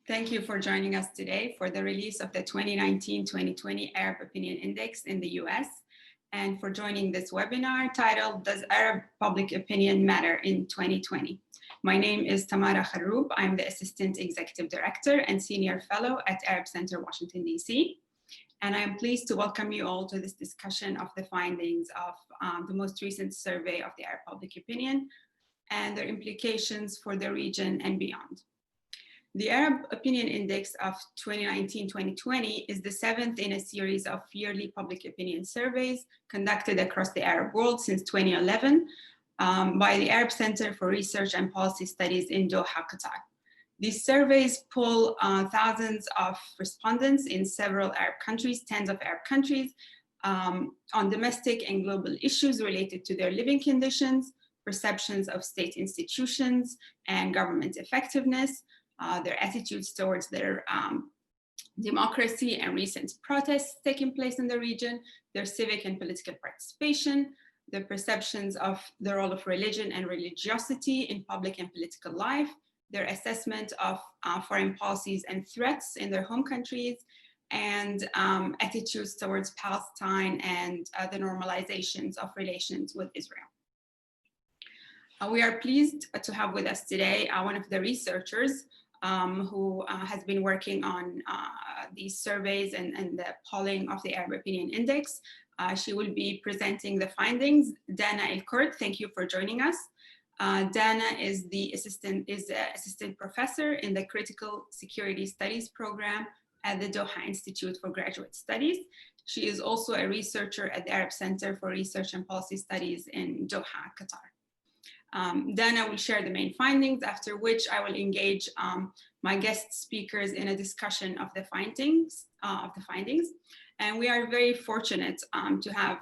Thank you for joining us today for the release of the 2019-2020 Arab Opinion Index in the US, and for joining this webinar titled, Does Arab Public Opinion Matter in 2020? My name is Tamara Kharoub. I'm the Assistant Executive Director and Senior Fellow at Arab Center, Washington, DC. And I am pleased to welcome you all to this discussion of the findings of the most recent survey of the Arab public opinion and their implications for the region and beyond. The Arab Opinion Index of 2019-2020 is the seventh in a series of yearly public opinion surveys conducted across the Arab world since 2011 by the Arab Center for Research and Policy Studies in Doha, Qatar. These surveys pull thousands of respondents in several Arab countries, tens of Arab countries, on domestic and global issues related to their living conditions, perceptions of state institutions and government effectiveness, their attitudes towards their democracy and recent protests taking place in the region, their civic and political participation, their perceptions of the role of religion and religiosity in public and political life, their assessment of foreign policies and threats in their home countries, and attitudes towards Palestine and the normalizations of relations with Israel. We are pleased to have with us today one of the researchers who has been working on these surveys and the polling of the Arab Opinion Index. She will be presenting the findings. Dana El-Kurd, thank you for joining us. Dana is the assistant professor in the Critical Security Studies program at the Doha Institute for Graduate Studies. She is also a researcher at the Arab Center for Research and Policy Studies in Doha, Qatar. Dana will share the main findings, after which I will engage my guest speakers in a discussion of the findings. And we are very fortunate to have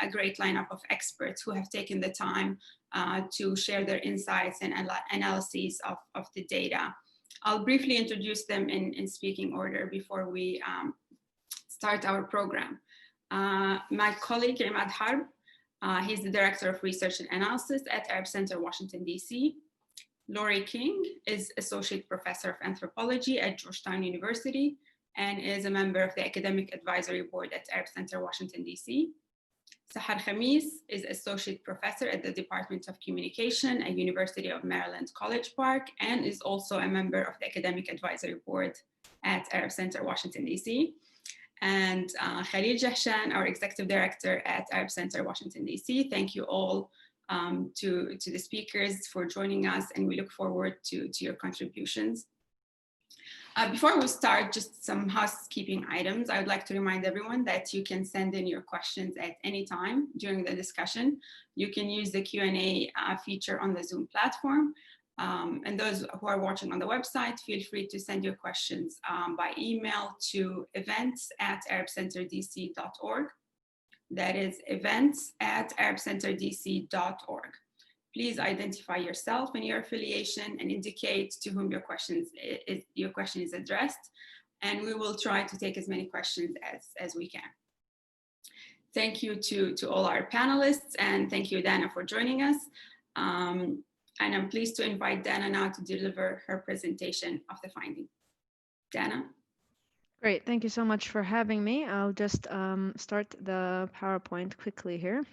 a great lineup of experts who have taken the time to share their insights and analyses of the data. I'll briefly introduce them in speaking order before we start our program. My colleague, Imad Harb, he's the Director of Research and Analysis at Arab Center, Washington, DC. Laurie King is Associate Professor of Anthropology at Georgetown University and is a member of the Academic Advisory Board at Arab Center, Washington, DC. Sahar Khamis is Associate Professor at the Department of Communication at University of Maryland, College Park, and is also a member of the Academic Advisory Board at Arab Center, Washington, DC. And Khalil Jahshan, our Executive Director at Arab Center, Washington, DC. Thank you all to the speakers for joining us, and we look forward to your contributions. Before we start, just some housekeeping items. I would like to remind everyone that you can send in your questions at any time during the discussion. You can use the Q&A feature on the Zoom platform. And those who are watching on the website, feel free to send your questions by email to events@arabcenterdc.org. That is events@arabcenterdc.org. Please identify yourself and your affiliation and indicate to whom your question is addressed. And we will try to take as many questions as we can. Thank you to all our panelists, and thank you, Dana, for joining us. And I'm pleased to invite Dana now to deliver her presentation of the finding. Dana? Great, thank you so much for having me. I'll just start the PowerPoint quickly here.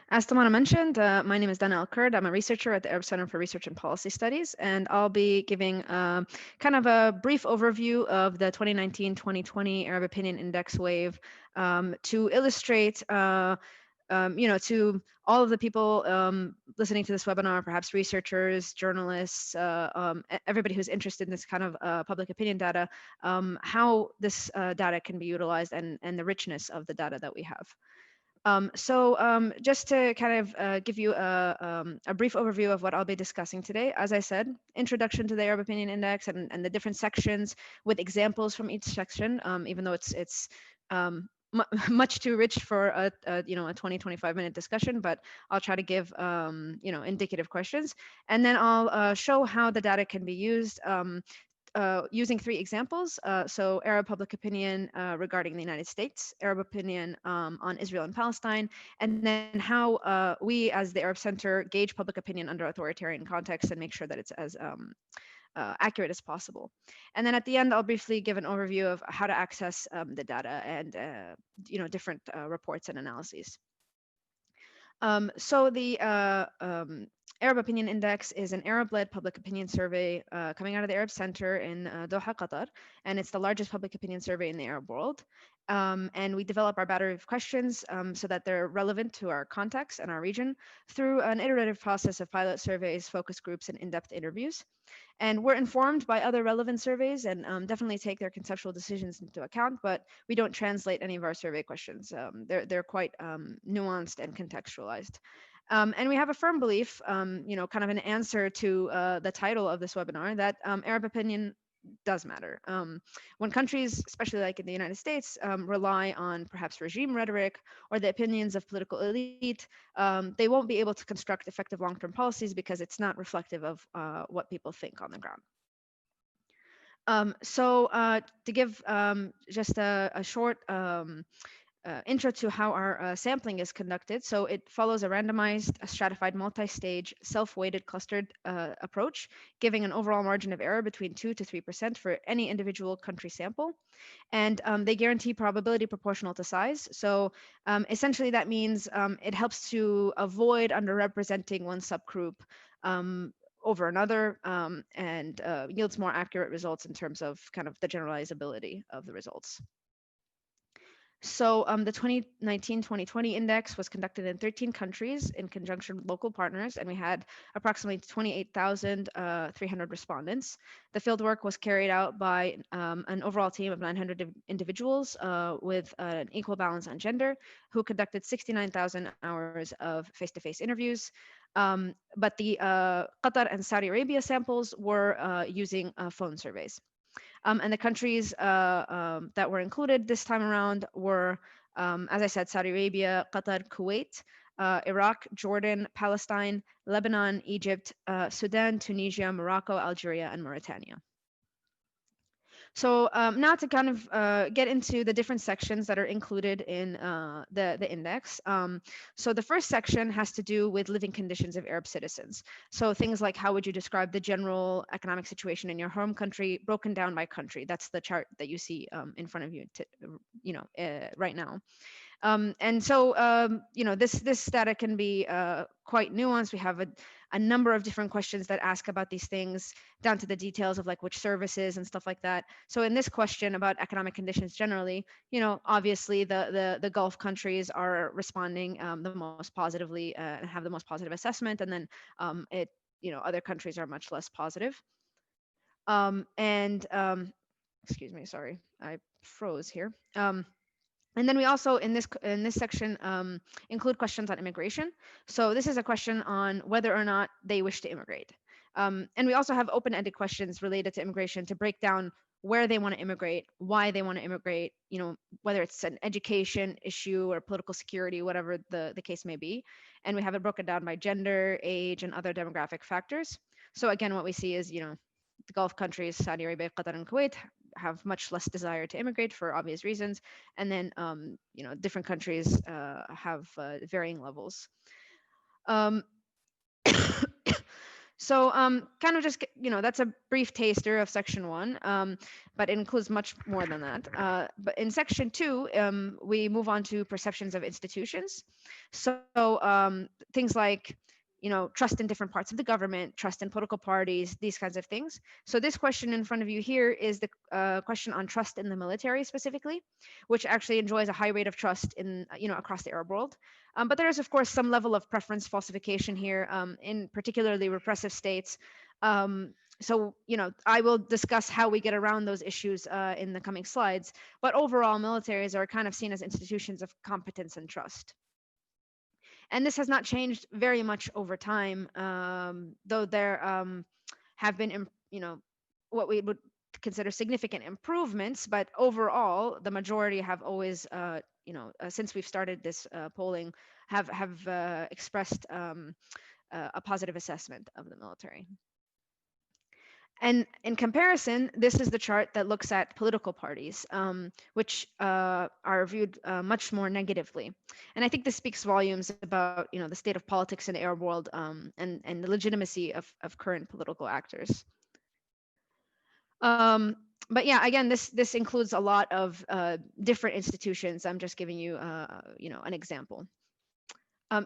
As Tamara mentioned, my name is Dana El-Kurd. I'm a researcher at the Arab Center for Research and Policy Studies, and I'll be giving kind of a brief overview of the 2019-2020 Arab Opinion Index wave to illustrate to all of the people listening to this webinar, perhaps researchers, journalists, everybody who's interested in this kind of public opinion data, how this data can be utilized and the richness of the data that we have. Just to kind of give you a brief overview of what I'll be discussing today, as I said, introduction to the Arab Opinion Index and the different sections with examples from each section, even though it's much too rich for a 20-25 minute discussion, but I'll try to give indicative questions, and then I'll show how the data can be used using three examples. So Arab public opinion regarding the United States, Arab opinion on Israel and Palestine, and then how we as the Arab Center gauge public opinion under authoritarian context and make sure that it's as accurate as possible. And then at the end, I'll briefly give an overview of how to access the data and different reports and analyses. So the Arab Opinion Index is an Arab-led public opinion survey coming out of the Arab Center in Doha, Qatar, and it's the largest public opinion survey in the Arab world. And we develop our battery of questions so that they're relevant to our context and our region through an iterative process of pilot surveys, focus groups, and in-depth interviews. And we're informed by other relevant surveys and definitely take their conceptual decisions into account, but we don't translate any of our survey questions. They're quite nuanced and contextualized. And we have a firm belief, kind of an answer to the title of this webinar, that Arab opinion does matter. When countries, especially like in the United States, rely on perhaps regime rhetoric or the opinions of political elite, they won't be able to construct effective long-term policies because it's not reflective of what people think on the ground. So to give just a short intro to how our sampling is conducted. So it follows a randomized, stratified, multi-stage, self-weighted clustered approach, giving an overall margin of error between 2 to 3% for any individual country sample. And they guarantee probability proportional to size. So essentially that means it helps to avoid underrepresenting one subgroup over another and yields more accurate results in terms of kind of the generalizability of the results. So the 2019-2020 index was conducted in 13 countries in conjunction with local partners, and we had approximately 28,300 respondents. The fieldwork was carried out by an overall team of 900 individuals with an equal balance on gender, who conducted 69,000 hours of face-to-face interviews. But the Qatar and Saudi Arabia samples were using phone surveys. And the countries that were included this time around were, as I said, Saudi Arabia, Qatar, Kuwait, Iraq, Jordan, Palestine, Lebanon, Egypt, Sudan, Tunisia, Morocco, Algeria, and Mauritania. So now to kind of get into the different sections that are included in the index. So the first section has to do with living conditions of Arab citizens. So things like how would you describe the general economic situation in your home country broken down by country. That's the chart that you see in front of you, right now. And so, this data can be quite nuanced. We have a number of different questions that ask about these things down to the details of like which services and stuff like that. So in this question about economic conditions generally, obviously the Gulf countries are responding the most positively and have the most positive assessment. And then other countries are much less positive. Excuse me, sorry, I froze here. And then we also in this section include questions on immigration. So this is a question on whether or not they wish to immigrate. And we also have open-ended questions related to immigration to break down where they want to immigrate, why they want to immigrate, whether it's an education issue or political security, whatever the case may be. And we have it broken down by gender, age, and other demographic factors. So again, what we see is, the Gulf countries, Saudi Arabia, Qatar, and Kuwait, have much less desire to immigrate for obvious reasons. And then, different countries have varying levels. So kind of just, that's a brief taster of section 1, but it includes much more than that. But in section 2, we move on to perceptions of institutions. So things like, trust in different parts of the government, trust in political parties, these kinds of things. So this question in front of you here is the question on trust in the military specifically, which actually enjoys a high rate of trust in, across the Arab world. But there is, of course, some level of preference falsification here in particularly repressive states. So, I will discuss how we get around those issues in the coming slides. But overall, militaries are kind of seen as institutions of competence and trust. And this has not changed very much over time, though there have been, what we would consider significant improvements. But overall, the majority have always, since we've started this polling, have expressed a positive assessment of the military. And in comparison, this is the chart that looks at political parties, which are viewed much more negatively. And I think this speaks volumes about, the state of politics in the Arab world, and the legitimacy of current political actors. But yeah, again, this includes a lot of different institutions. I'm just giving you, an example.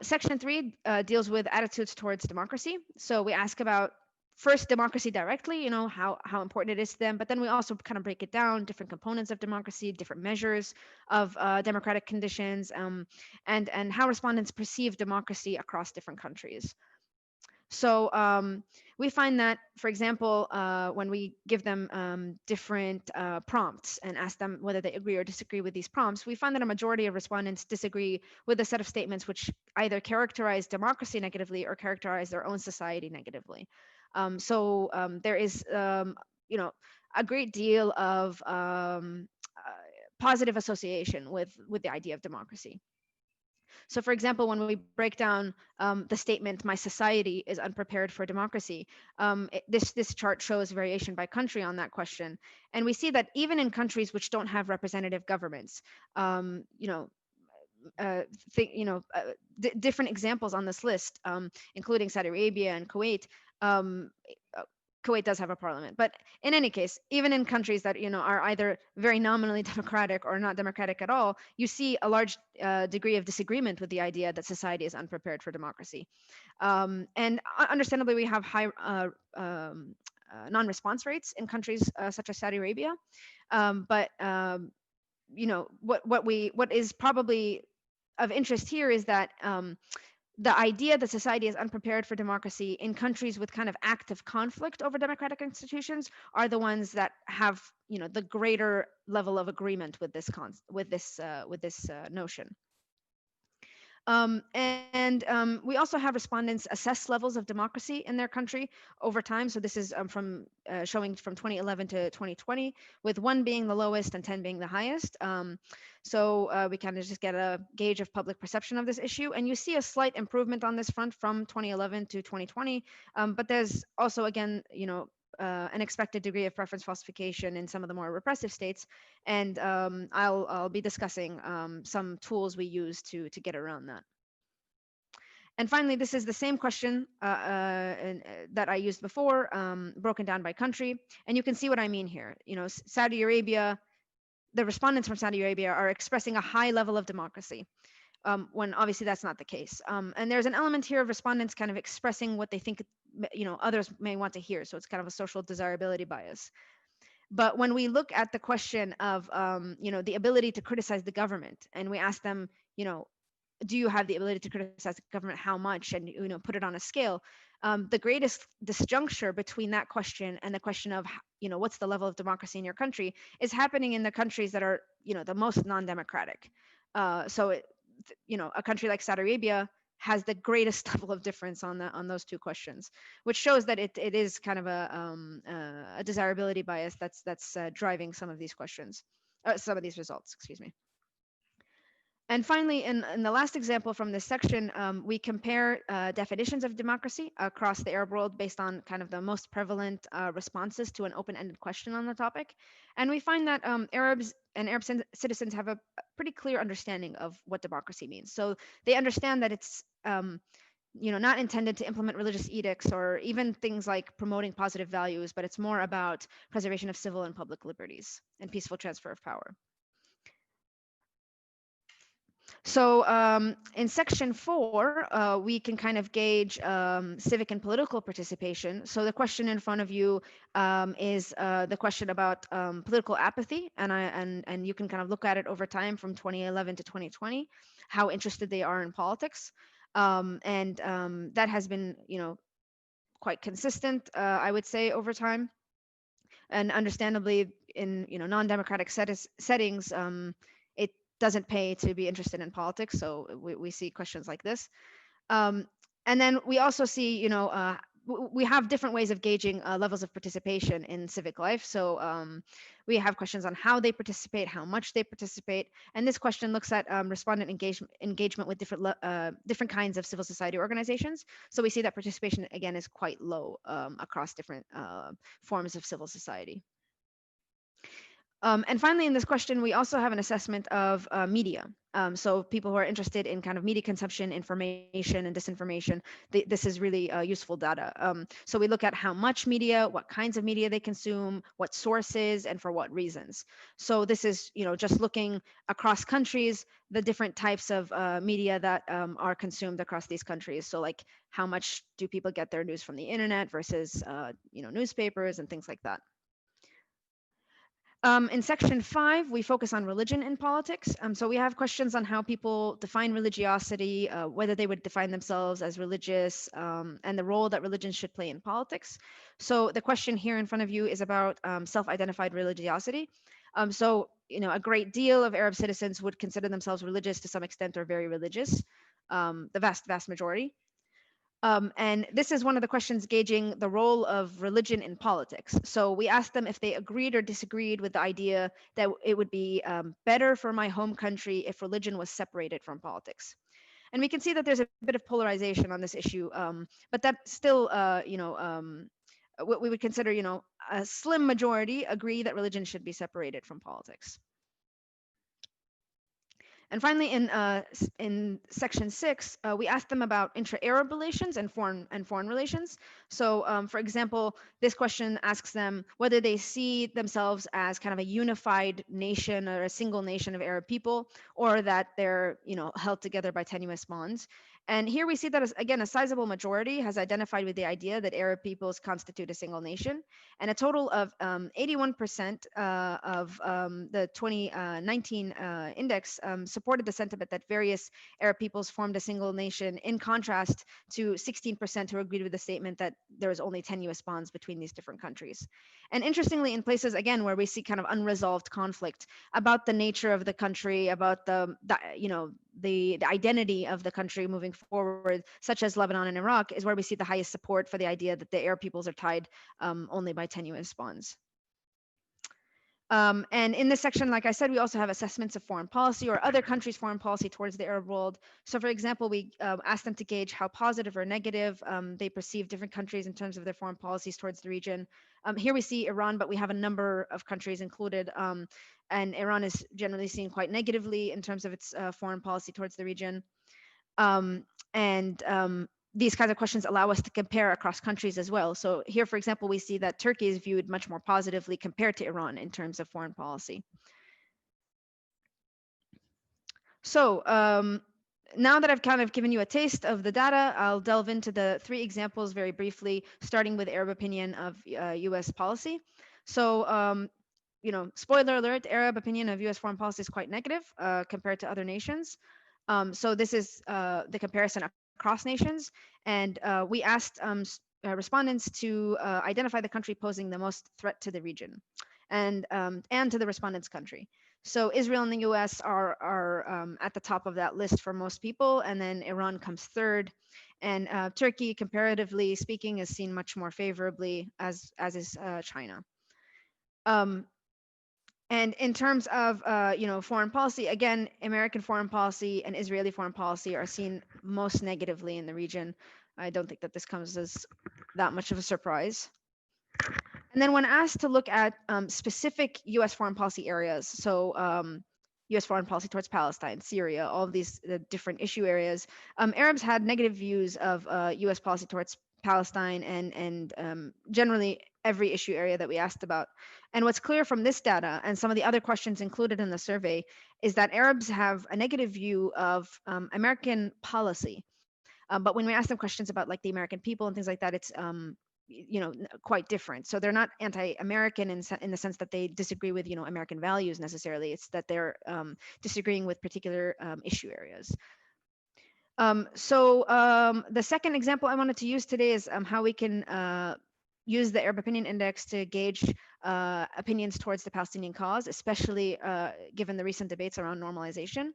Section 3 deals with attitudes towards democracy. So we ask about first democracy directly, how important it is to them, but then we also kind of break it down, different components of democracy, different measures of democratic conditions, and how respondents perceive democracy across different countries. So we find that, for example, when we give them different prompts and ask them whether they agree or disagree with these prompts, we find that a majority of respondents disagree with a set of statements which either characterize democracy negatively or characterize their own society negatively. So there is, a great deal of positive association with the idea of democracy. So, for example, when we break down the statement, "My society is unprepared for democracy," this chart shows variation by country on that question, and we see that even in countries which don't have representative governments, different examples on this list, including Saudi Arabia and Kuwait. Kuwait does have a parliament, but in any case, even in countries that are either very nominally democratic or not democratic at all, you see a large degree of disagreement with the idea that society is unprepared for democracy. And understandably, we have high non-response rates in countries such as Saudi Arabia, but what is probably of interest here is that the idea that society is unprepared for democracy in countries with kind of active conflict over democratic institutions are the ones that have the greater level of agreement with this notion. We also have respondents assess levels of democracy in their country over time. So this is showing from 2011 to 2020, with 1 being the lowest and 10 being the highest. So we kind of just get a gauge of public perception of this issue. And you see a slight improvement on this front from 2011 to 2020. But there's also, again, an expected degree of preference falsification in some of the more repressive states, and I'll be discussing some tools we use to get around that. And finally, this is the same question that I used before, broken down by country, and you can see what I mean here. Saudi Arabia, the respondents from Saudi Arabia are expressing a high level of democracy, when obviously that's not the case. And there's an element here of respondents kind of expressing what they think others may want to hear. So it's kind of a social desirability bias. But when we look at the question of the ability to criticize the government, and we ask them, do you have the ability to criticize the government, how much, and put it on a scale, the greatest disjuncture between that question and the question of what's the level of democracy in your country is happening in the countries that are the most non-democratic. So a country like Saudi Arabia has the greatest level of difference on those two questions, which shows that it is kind of a desirability bias that's driving some of these questions, some of these results, excuse me. And finally, in the last example from this section, we compare definitions of democracy across the Arab world based on kind of the most prevalent responses to an open-ended question on the topic. And we find that Arabs and Arab citizens have a pretty clear understanding of what democracy means. So they understand that it's not intended to implement religious edicts or even things like promoting positive values, but it's more about preservation of civil and public liberties and peaceful transfer of power. So in section 4, we can kind of gauge civic and political participation. So the question in front of you is the question about political apathy, and you can kind of look at it over time from 2011 to 2020, how interested they are in politics, and that has been quite consistent, I would say, over time. And understandably, in non-democratic settings, it doesn't pay to be interested in politics. So we see questions like this. And then we also see, we have different ways of gauging levels of participation in civic life. So we have questions on how they participate, how much they participate, and this question looks at respondent engagement with different kinds of civil society organizations. So we see that participation again is quite low across different forms of civil society. And finally, in this question, we also have an assessment of media. So people who are interested in kind of media consumption, information, and disinformation, this is really useful data. So we look at how much media, what kinds of media they consume, what sources, and for what reasons. So this is, just looking across countries, the different types of media that are consumed across these countries. So like, how much do people get their news from the internet versus, newspapers and things like that. In section 5, we focus on religion in politics. So we have questions on how people define religiosity, whether they would define themselves as religious, and the role that religion should play in politics. So the question here in front of you is about self-identified religiosity. So, a great deal of Arab citizens would consider themselves religious to some extent or very religious, the vast majority. And this is one of the questions gauging the role of religion in politics. So we asked them if they agreed or disagreed with the idea that it would be better for my home country if religion was separated from politics. And we can see that there's a bit of polarization on this issue, but that still, what we would consider, a slim majority agree that religion should be separated from politics. And finally, in section 6, we asked them about intra-Arab relations and foreign relations. So, for example, this question asks them whether they see themselves as kind of a unified nation or a single nation of Arab people, or that they're held together by tenuous bonds. And here we see that, again, a sizable majority has identified with the idea that Arab peoples constitute a single nation. And a total of 81% of the 2019 index supported the sentiment that various Arab peoples formed a single nation, in contrast to 16% who agreed with the statement that there was only tenuous bonds between these different countries. And interestingly, in places, again, where we see kind of unresolved conflict about the nature of the country, about the identity of the country moving forward, such as Lebanon and Iraq, is where we see the highest support for the idea that the Arab peoples are tied only by tenuous bonds. And in this section, like I said, we also have assessments of foreign policy or other countries' foreign policy towards the Arab world. So for example, we asked them to gauge how positive or negative they perceive different countries in terms of their foreign policies towards the region. Here we see Iran, but we have a number of countries included. And Iran is generally seen quite negatively in terms of its foreign policy towards the region. These kinds of questions allow us to compare across countries as well. So here, for example, we see that Turkey is viewed much more positively compared to Iran in terms of foreign policy. So now that I've kind of given you a taste of the data, I'll delve into the 3 examples very briefly, starting with Arab opinion of US policy. So, spoiler alert, Arab opinion of US foreign policy is quite negative compared to other nations. So this is the comparison across nations. And we asked respondents to identify the country posing the most threat to the region and to the respondent's country. So Israel and the US are at the top of that list for most people, and then Iran comes third. And Turkey, comparatively speaking, is seen much more favorably, as is China. And in terms of foreign policy, again, American foreign policy and Israeli foreign policy are seen most negatively in the region. I don't think that this comes as that much of a surprise. And then when asked to look at specific US foreign policy areas, so US foreign policy towards Palestine, Syria, all of these different issue areas, Arabs had negative views of US policy towards Palestine and generally every issue area that we asked about. And what's clear from this data and some of the other questions included in the survey is that Arabs have a negative view of American policy. But when we ask them questions about like the American people and things like that, it's quite different. So they're not anti-American in the sense that they disagree with American values necessarily. It's that they're disagreeing with particular issue areas. The second example I wanted to use today is how we can use the Arab Opinion Index to gauge opinions towards the Palestinian cause, especially given the recent debates around normalization.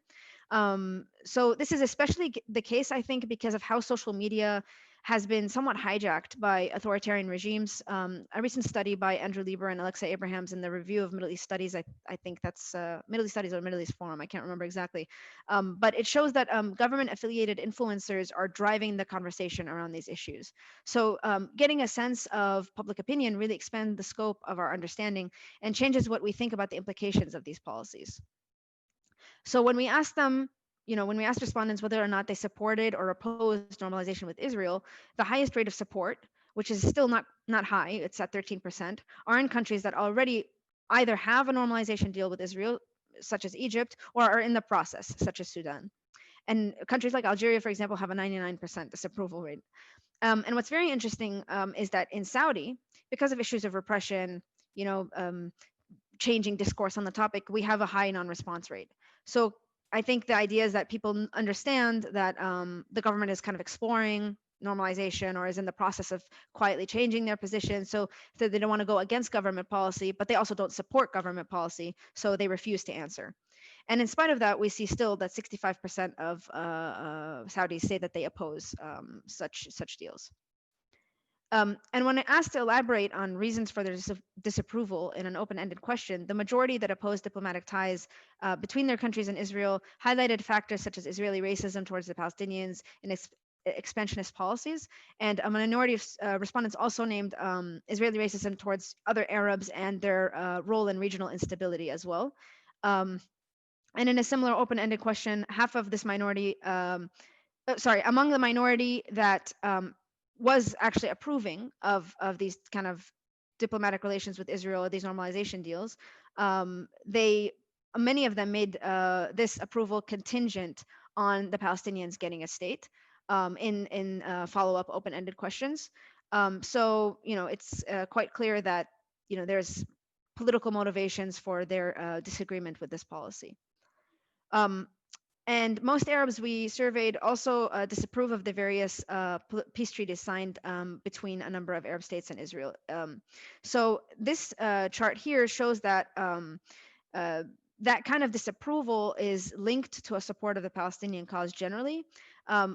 So this is especially the case, I think, because of how social media has been somewhat hijacked by authoritarian regimes. A recent study by Andrew Lieber and Alexa Abrahams in the Review of Middle East Studies, I think that's Middle East Studies or Middle East Forum, I can't remember exactly, but it shows that government-affiliated influencers are driving the conversation around these issues. So getting a sense of public opinion really expands the scope of our understanding and changes what we think about the implications of these policies. So when we ask them, when we ask respondents whether or not they supported or opposed normalization with Israel, the highest rate of support, which is still not high, it's at 13%, are in countries that already either have a normalization deal with Israel, such as Egypt, or are in the process, such as Sudan. And countries like Algeria, for example, have a 99% disapproval rate. And what's very interesting is that in Saudi, because of issues of repression, you know, um, changing discourse on the topic, we have a high non-response rate. So I think the idea is that people understand that the government is kind of exploring normalization or is in the process of quietly changing their position. So they don't want to go against government policy, but they also don't support government policy, so they refuse to answer. And in spite of that, we see still that 65% of Saudis say that they oppose such deals. And when asked to elaborate on reasons for their disapproval in an open-ended question, the majority that opposed diplomatic ties between their countries and Israel highlighted factors such as Israeli racism towards the Palestinians and expansionist policies. And a minority of respondents also named Israeli racism towards other Arabs and their role in regional instability as well. And in a similar open-ended question, half of this minority, among the minority that was actually approving of these kind of diplomatic relations with Israel or these normalization deals, many of them made this approval contingent on the Palestinians getting a state in follow-up open-ended questions. So it's quite clear that there's political motivations for their disagreement with this policy. And most Arabs we surveyed also disapprove of the various peace treaties signed between a number of Arab states and Israel. So this chart here shows that that kind of disapproval is linked to a support of the Palestinian cause generally.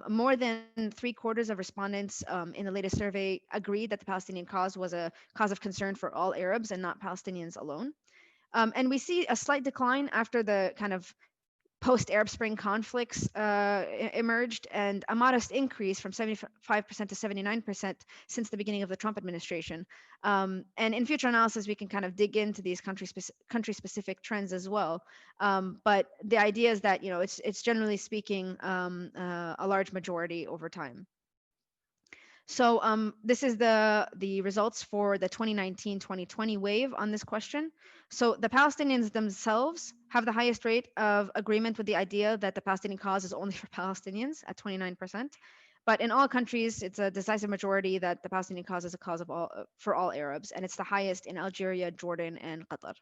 More than 3/4 of respondents in the latest survey agreed that the Palestinian cause was a cause of concern for all Arabs and not Palestinians alone. And we see a slight decline after the kind of post-Arab Spring conflicts emerged, and a modest increase from 75% to 79% since the beginning of the Trump administration. And in future analysis, we can kind of dig into these country-specific trends as well. But the idea is that it's generally speaking a large majority over time. So this is the results for the 2019-2020 wave on this question. So the Palestinians themselves have the highest rate of agreement with the idea that the Palestinian cause is only for Palestinians at 29%. But in all countries, it's a decisive majority that the Palestinian cause is a cause of for all Arabs, and it's the highest in Algeria, Jordan, and Qatar.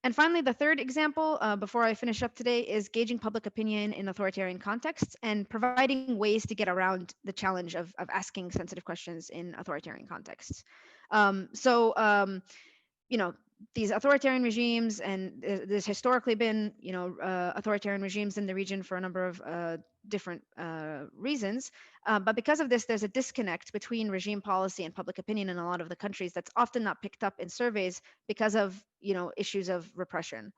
And finally, the third example, before I finish up today, is gauging public opinion in authoritarian contexts and providing ways to get around the challenge of asking sensitive questions in authoritarian contexts. These authoritarian regimes, and there's historically been, authoritarian regimes in the region for a number of different reasons. But because of this, there's a disconnect between regime policy and public opinion in a lot of the countries that's often not picked up in surveys because of, issues of repression.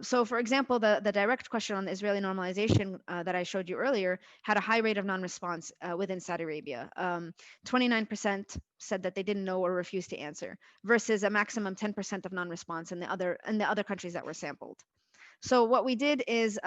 So for example, the direct question on the Israeli normalization that I showed you earlier had a high rate of non-response within Saudi Arabia. 29% said that they didn't know or refused to answer, versus a maximum 10% of non-response in the other countries that were sampled. So what we did is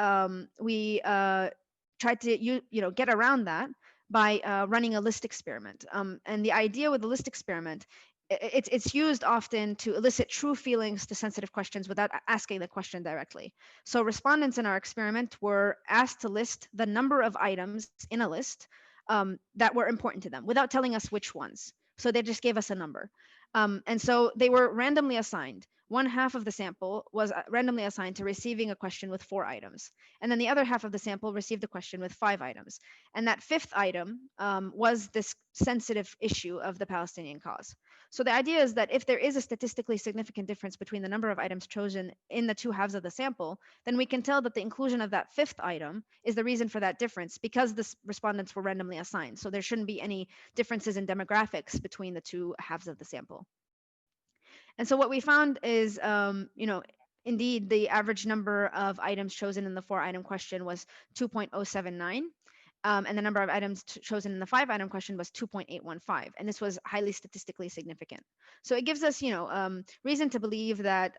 we tried to get around that by running a list experiment. And the idea with the list experiment, it's used often to elicit true feelings to sensitive questions without asking the question directly. So respondents in our experiment were asked to list the number of items in a list that were important to them without telling us which ones. So they just gave us a number. And so they were randomly assigned. one half of the sample was randomly assigned to receiving a question with 4 items. And then the other half of the sample received a question with 5 items. And that 5th item was this sensitive issue of the Palestinian cause. So the idea is that if there is a statistically significant difference between the number of items chosen in the 2 halves of the sample, then we can tell that the inclusion of that 5th item is the reason for that difference, because the respondents were randomly assigned. So there shouldn't be any differences in demographics between the 2 halves of the sample. And so what we found is, indeed, the average number of items chosen in the 4-item question was 2.079. And the number of items chosen in the 5-item question was 2.815. And this was highly statistically significant. So it gives us, reason to believe that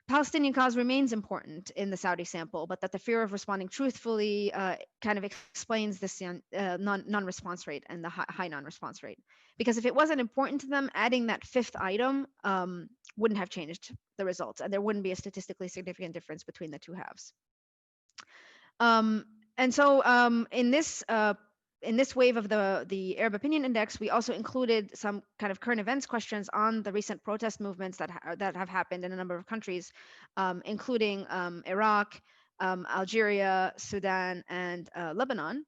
Palestinian cause remains important in the Saudi sample, but that the fear of responding truthfully kind of explains this non-response rate and the high non-response rate. Because if it wasn't important to them, adding that 5th item wouldn't have changed the results, and there wouldn't be a statistically significant difference between the 2 halves. And so in this wave of the Arab Opinion Index, we also included some kind of current events questions on the recent protest movements that have happened in a number of countries, including Iraq, Algeria, Sudan, and Lebanon.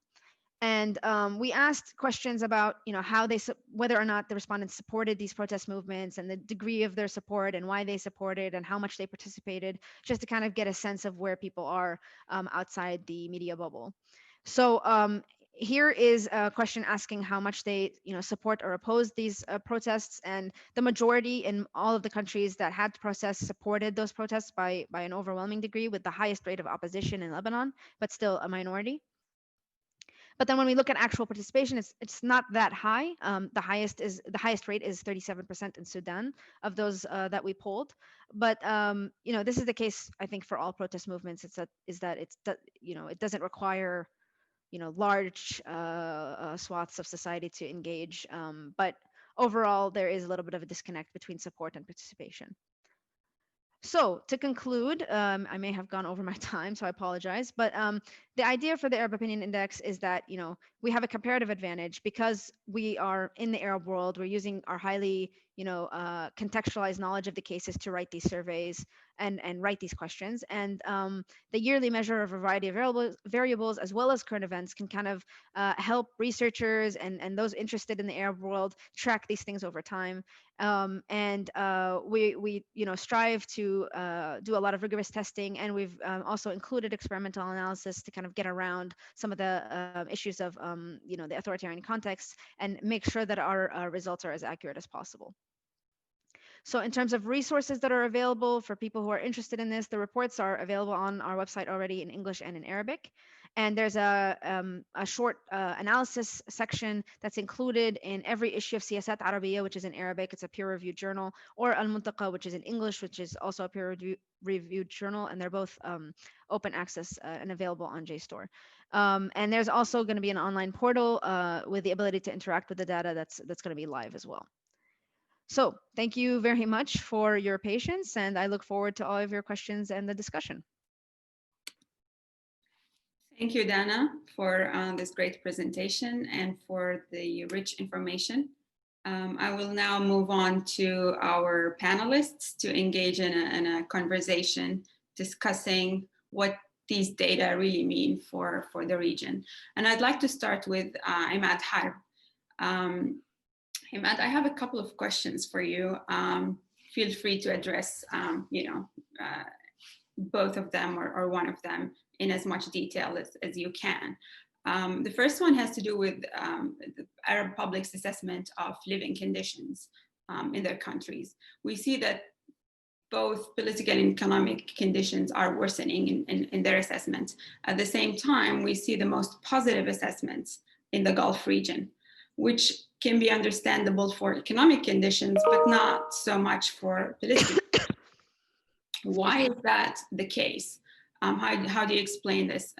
And we asked questions about, how whether or not the respondents supported these protest movements and the degree of their support and why they supported and how much they participated, just to kind of get a sense of where people are outside the media bubble. So here is a question asking how much they support or oppose these protests, and the majority in all of the countries that had protests supported those protests by an overwhelming degree, with the highest rate of opposition in Lebanon, but still a minority. But then when we look at actual participation, it's not that high. The highest rate is 37% in Sudan of those that we polled. But this is the case, I think, for all protest movements. It doesn't require large swaths of society to engage. But overall, there is a little bit of a disconnect between support and participation. So to conclude, I may have gone over my time, so I apologize. But the idea for the Arab Opinion Index is that we have a comparative advantage because we are in the Arab world. We're using our highly contextualized knowledge of the cases to write these surveys and write these questions. And the yearly measure of a variety of variables as well as current events can kind of help researchers and those interested in the Arab world track these things over time. And we strive to do a lot of rigorous testing, and we've also included experimental analysis to kind of get around some of the issues of the authoritarian context and make sure that our results are as accurate as possible. So in terms of resources that are available for people who are interested in this, the reports are available on our website already in English and in Arabic. And there's a short analysis section that's included in every issue of Siyasat Arabiya, which is in Arabic. It's a peer-reviewed journal, or Al-Muntaqa, which is in English, which is also a peer-reviewed journal. And they're both open access and available on JSTOR. And there's also going to be an online portal with the ability to interact with the data that's going to be live as well. So thank you very much for your patience, and I look forward to all of your questions and the discussion. Thank you, Dana, for this great presentation and for the rich information. I will now move on to our panelists to engage in a conversation discussing what these data really mean for the region. And I'd like to start with Imad Harb. Imad, I have a couple of questions for you. Feel free to address, both of them or one of them in as much detail as you can. The first one has to do with the Arab public's assessment of living conditions in their countries. We see that both political and economic conditions are worsening in their assessment. At the same time, we see the most positive assessments in the Gulf region, which can be understandable for economic conditions, but not so much for political. Why is that the case? How do you explain this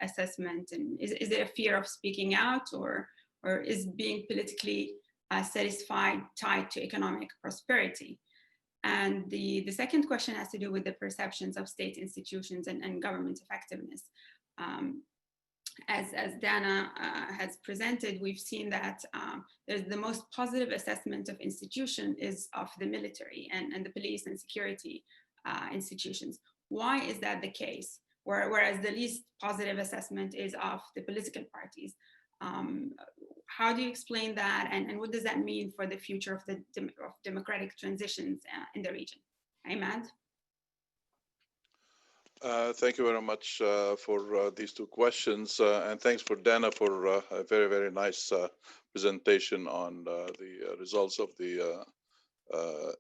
assessment? And is it a fear of speaking out, or is being politically satisfied tied to economic prosperity? And the second question has to do with the perceptions of state institutions and government effectiveness. as Dana has presented, we've seen that there's the most positive assessment of institution is of the military and the police and security institutions. Why is that the case? Whereas the least positive assessment is of the political parties. How do you explain that, and what does that mean for the future of the of democratic transitions in the region? Imad? Thank you very much for these two questions, and thanks for Dana for a very, very nice presentation on the results of the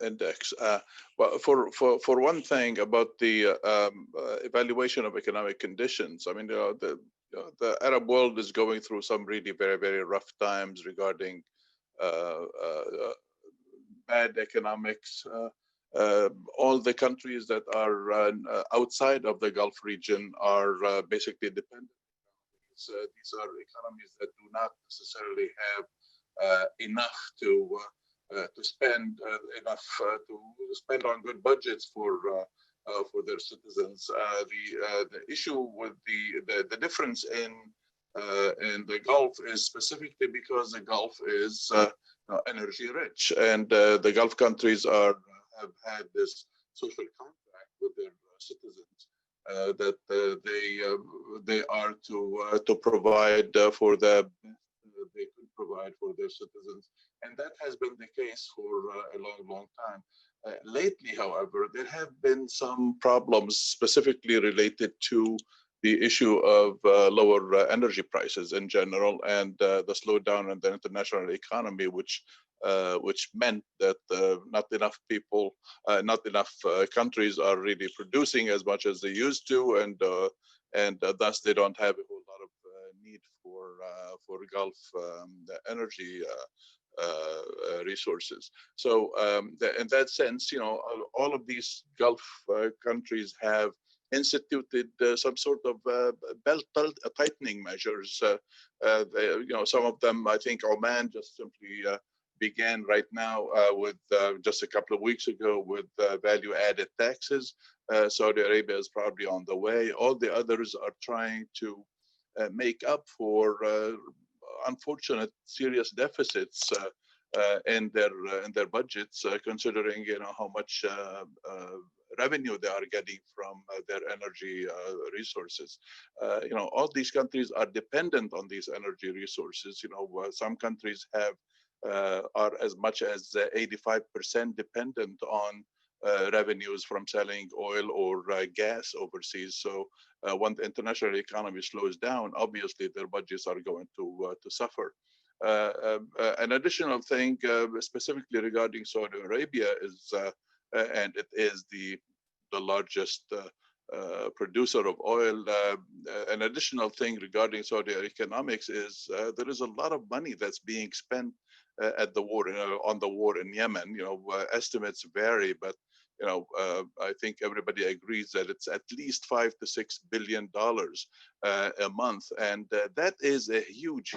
index. Well, for one thing about the evaluation of economic conditions, I mean, the Arab world is going through some really very, very rough times regarding bad economics. All the countries that are outside of the Gulf region are basically dependent. These are economies that do not necessarily have enough to spend to spend on good budgets for their citizens. The issue with the difference in the Gulf is specifically because the Gulf is energy rich, and the Gulf countries have had this social contract with their citizens that they are to provide for the they could provide for their citizens, and that has been the case for a long time. Lately, however, there have been some problems specifically related to the issue of lower energy prices in general, and the slowdown in the international economy, which meant that not enough people, not enough countries are really producing as much as they used to, and thus they don't have a whole lot of need for Gulf energy resources. So in that sense, all of these Gulf countries have instituted some sort of belt tightening measures. Some of them, I think Oman just simply began right now with just a couple of weeks ago with value-added taxes. Saudi Arabia is probably on the way. All the others are trying to make up for unfortunate serious deficits in their budgets, considering how much revenue they are getting from their energy resources. All these countries are dependent on these energy resources. Some countries are as much as 85% dependent on revenues from selling oil or gas overseas. So when the international economy slows down, obviously their budgets are going to suffer. An additional thing, specifically regarding Saudi Arabia, is and it is the largest producer of oil. An additional thing regarding Saudi economics is there is a lot of money that's being spent at the war on the war in Yemen. Estimates vary, but I think everybody agrees that it's at least $5 to $6 billion a month, and that is a huge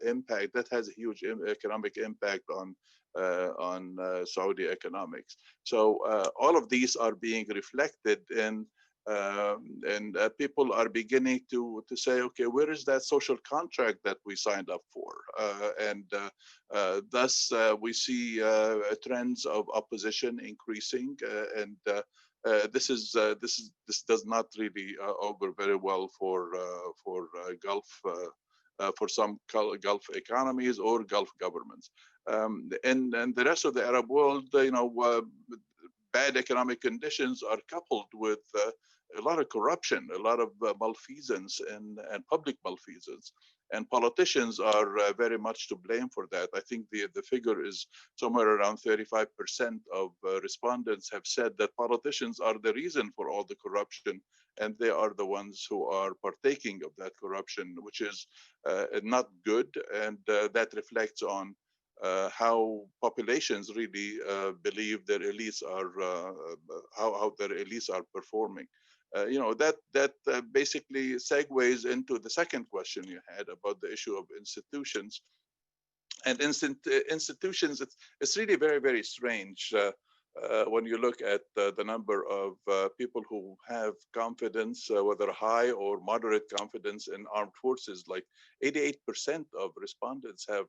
impact. That has a huge economic impact on Saudi economics. So all of these are being reflected in. And people are beginning to say, okay, where is that social contract that we signed up for? Thus, we see trends of opposition increasing, and this does not really augur very well for Gulf. For some Gulf economies or Gulf governments, and the rest of the Arab world, bad economic conditions are coupled with a lot of corruption, a lot of malfeasance and public malfeasance. And politicians are very much to blame for that. I think the figure is somewhere around 35% of respondents have said that politicians are the reason for all the corruption, and they are the ones who are partaking of that corruption, which is not good, and that reflects on how populations really believe their elites are how their elites are performing. That basically segues into the second question you had about the issue of institutions. And institutions, it's really very, very strange. when you look at the number of people who have confidence, whether high or moderate confidence in armed forces, like 88% of respondents have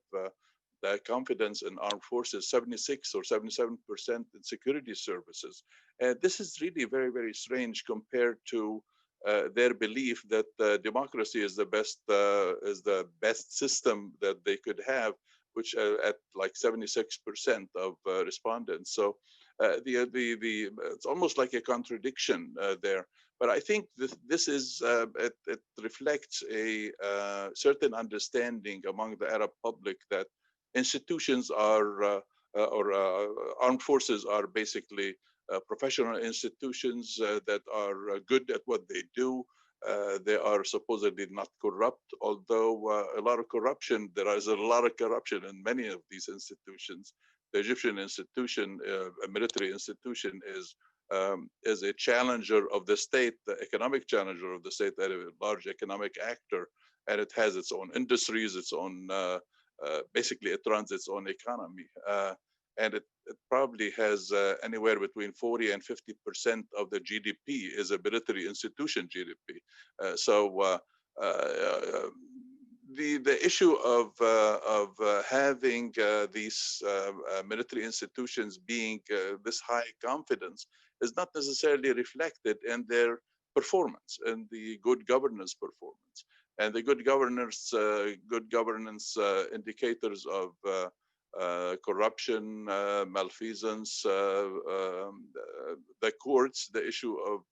the confidence in armed forces, 76 or 77% in security services. And this is really very, very strange compared to their belief that democracy is the best system that they could have, which at like 76% of respondents. So it's almost like a contradiction there. But I think this is it reflects a certain understanding among the Arab public that institutions are or armed forces are basically professional institutions that are good at what they do. They are supposedly not corrupt, although a lot of corruption, there is a lot of corruption in many of these institutions. The Egyptian institution, a military institution, is a challenger of the state, the economic challenger of the state, a large economic actor, and it has its own industries, its own, basically it runs its own economy. And it probably has anywhere between 40 and 50% of the GDP is a military institution GDP. The issue of having these military institutions being this high confidence is not necessarily reflected in their performance and the good governance performance. And the good governance indicators of corruption, malfeasance, the courts, the issue of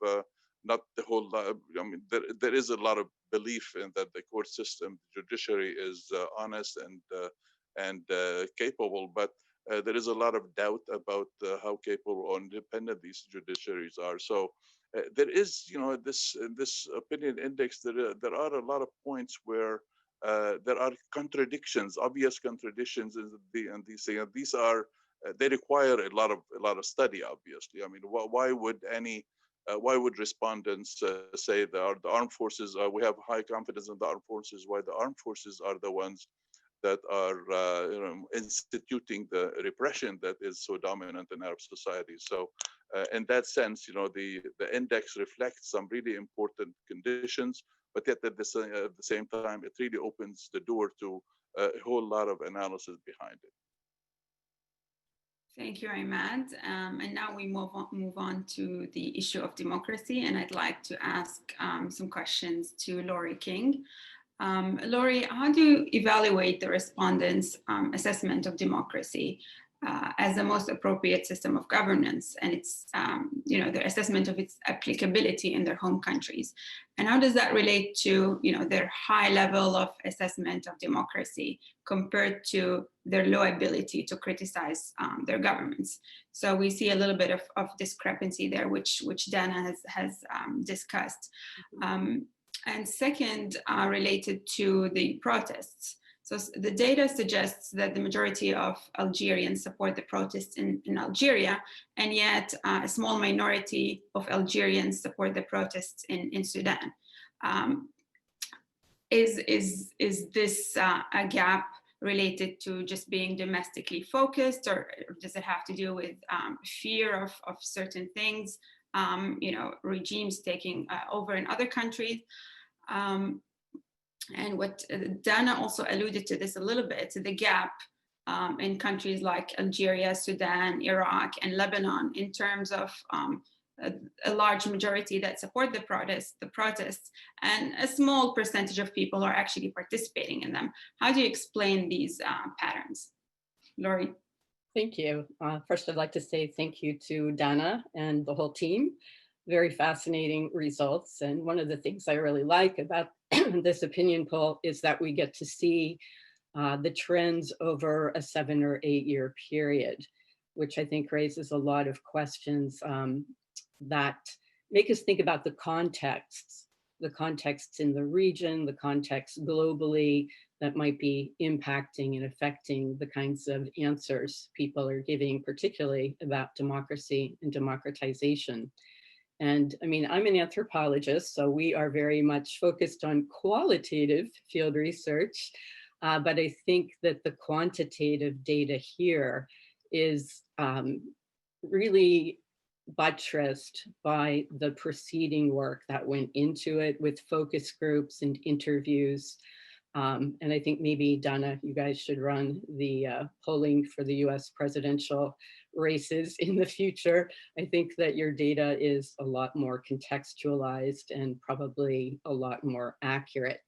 not the whole lot. I mean, there is a lot of belief in that the court system, judiciary is honest and capable, but there is a lot of doubt about how capable or independent these judiciaries are. So there is, this opinion index, there are a lot of points where there are contradictions, obvious contradictions in these things. These are they require a lot of study. Obviously, I mean, why would respondents say that the armed forces we have high confidence in the armed forces? Why the armed forces are the ones that are instituting the repression that is so dominant in Arab society? So, in that sense, the index reflects some really important conditions. But yet at the same time, it really opens the door to a whole lot of analysis behind it. Thank you, Imad. And now we move on to the issue of democracy. And I'd like to ask some questions to Laurie King. Laurie, how do you evaluate the respondents' assessment of democracy as the most appropriate system of governance, and its, their assessment of its applicability in their home countries? And how does that relate to, their high level of assessment of democracy compared to their low ability to criticize their governments? So we see a little bit of discrepancy there, which Dana has discussed. And second, related to the protests. So the data suggests that the majority of Algerians support the protests in Algeria, and yet a small minority of Algerians support the protests in Sudan. Is this a gap related to just being domestically focused, or does it have to do with fear of certain things, regimes taking over in other countries? And what Dana also alluded to this a little bit, the gap in countries like Algeria, Sudan, Iraq, and Lebanon in terms of a large majority that support the protests, and a small percentage of people are actually participating in them. How do you explain these patterns? Laurie? Thank you. First, I'd like to say thank you to Dana and the whole team. Very fascinating results. And one of the things I really like about this opinion poll is that we get to see the trends over a 7 or 8 year period, which I think raises a lot of questions that make us think about the contexts in the region, the context globally that might be impacting and affecting the kinds of answers people are giving, particularly about democracy and democratization. And I mean, I'm an anthropologist, so we are very much focused on qualitative field research, but I think that the quantitative data here is really buttressed by the preceding work that went into it with focus groups and interviews. And I think maybe, Donna, you guys should run the polling for the US presidential races in the future. I think that your data is a lot more contextualized and probably a lot more accurate.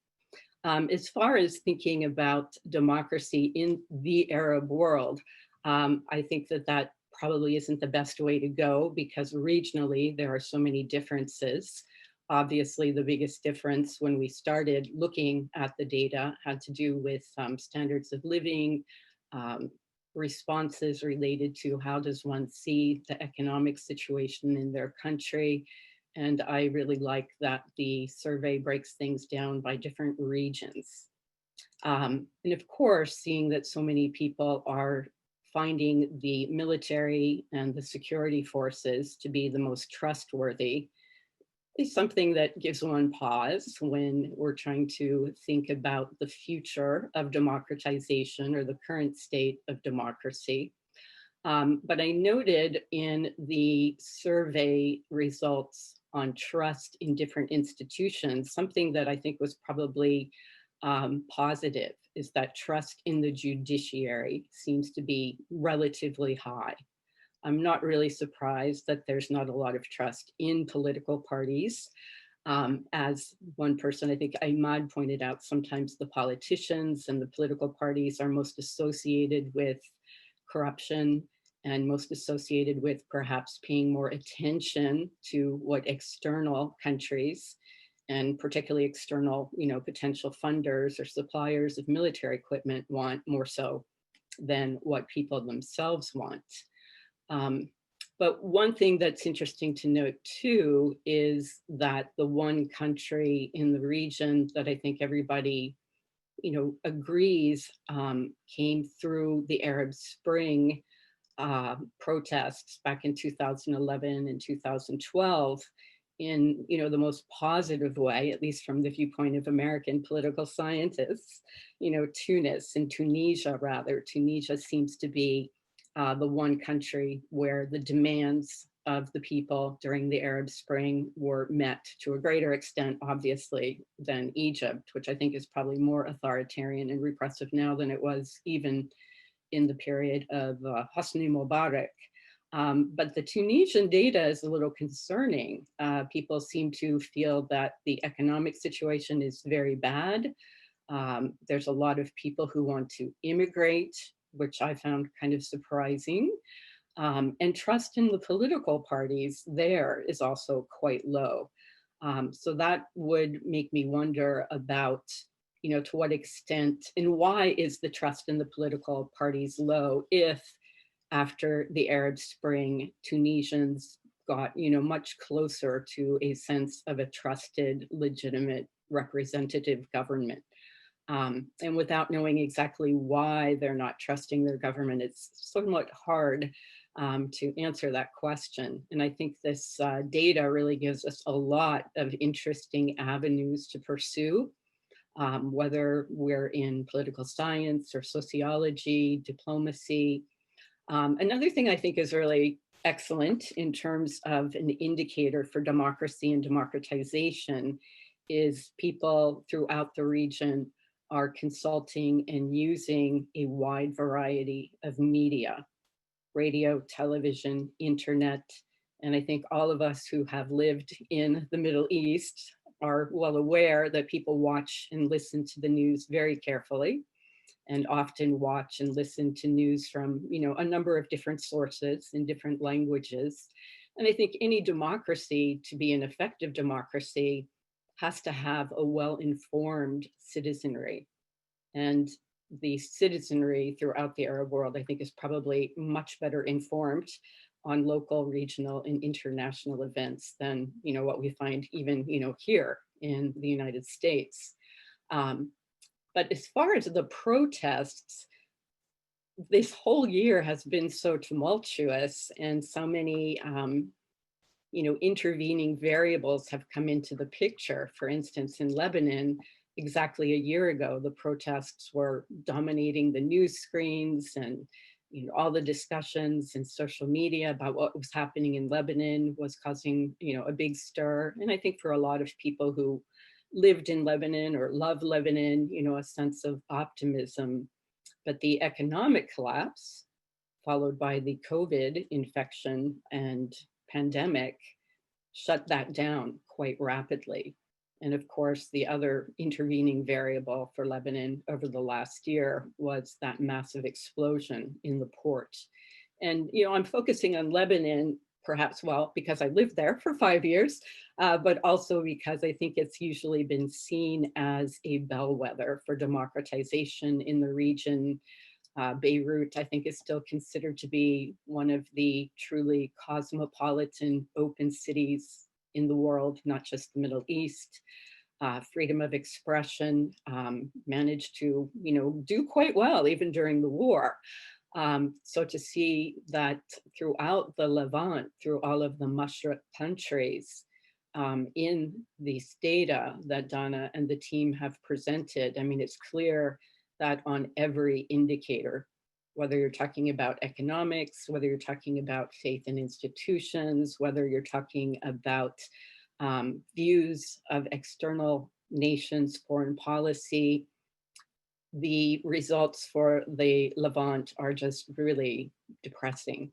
As far as thinking about democracy in the Arab world, I think that that probably isn't the best way to go, because regionally there are so many differences. Obviously, the biggest difference when we started looking at the data had to do with standards of living, responses related to how does one see the economic situation in their country. And I really like that the survey breaks things down by different regions. And of course, seeing that so many people are finding the military and the security forces to be the most trustworthy is something that gives one pause when we're trying to think about the future of democratization or the current state of democracy. But I noted in the survey results on trust in different institutions, something that I think was probably positive, is that trust in the judiciary seems to be relatively high. I'm not really surprised that there's not a lot of trust in political parties. As one person, I think Ahmad pointed out, sometimes the politicians and the political parties are most associated with corruption and most associated with perhaps paying more attention to what external countries and particularly external, potential funders or suppliers of military equipment want, more so than what people themselves want. But one thing that's interesting to note too is that the one country in the region that I think everybody, agrees came through the Arab Spring protests back in 2011 and 2012 in the most positive way, at least from the viewpoint of American political scientists. Tunisia rather. Tunisia seems to be the one country where the demands of the people during the Arab Spring were met to a greater extent, obviously, than Egypt, which I think is probably more authoritarian and repressive now than it was even in the period of Hosni Mubarak. But the Tunisian data is a little concerning. People seem to feel that the economic situation is very bad. There's a lot of people who want to immigrate, which I found kind of surprising. And trust in the political parties there is also quite low. So that would make me wonder about, to what extent and why is the trust in the political parties low if after the Arab Spring, Tunisians got, much closer to a sense of a trusted, legitimate, representative government. And without knowing exactly why they're not trusting their government, it's somewhat hard to answer that question. And I think this data really gives us a lot of interesting avenues to pursue, whether we're in political science or sociology, diplomacy. Another thing I think is really excellent in terms of an indicator for democracy and democratization is people throughout the region are consulting and using a wide variety of media, radio, television, internet. And I think all of us who have lived in the Middle East are well aware that people watch and listen to the news very carefully and often watch and listen to news from, a number of different sources in different languages. And I think any democracy, to be an effective democracy, has to have a well-informed citizenry. And the citizenry throughout the Arab world, I think, is probably much better informed on local, regional, and international events than, what we find even, here in the United States. But as far as the protests, this whole year has been so tumultuous and so many, intervening variables have come into the picture. For instance, in Lebanon, exactly a year ago, the protests were dominating the news screens and all the discussions in social media about what was happening in Lebanon was causing, a big stir. And I think for a lot of people who lived in Lebanon or love Lebanon, a sense of optimism. But the economic collapse, followed by the COVID infection and pandemic, shut that down quite rapidly. And of course, the other intervening variable for Lebanon over the last year was that massive explosion in the port. And, I'm focusing on Lebanon, perhaps, well, because I lived there for 5 years, but also because I think it's usually been seen as a bellwether for democratization in the region. Beirut, I think, is still considered to be one of the truly cosmopolitan, open cities in the world, not just the Middle East. Freedom of expression, managed to, do quite well even during the war. So to see that throughout the Levant, through all of the Mashriq countries, in these data that Dana and the team have presented, I mean, it's clear that on every indicator, whether you're talking about economics, whether you're talking about faith in institutions, whether you're talking about views of external nations' foreign policy, the results for the Levant are just really depressing.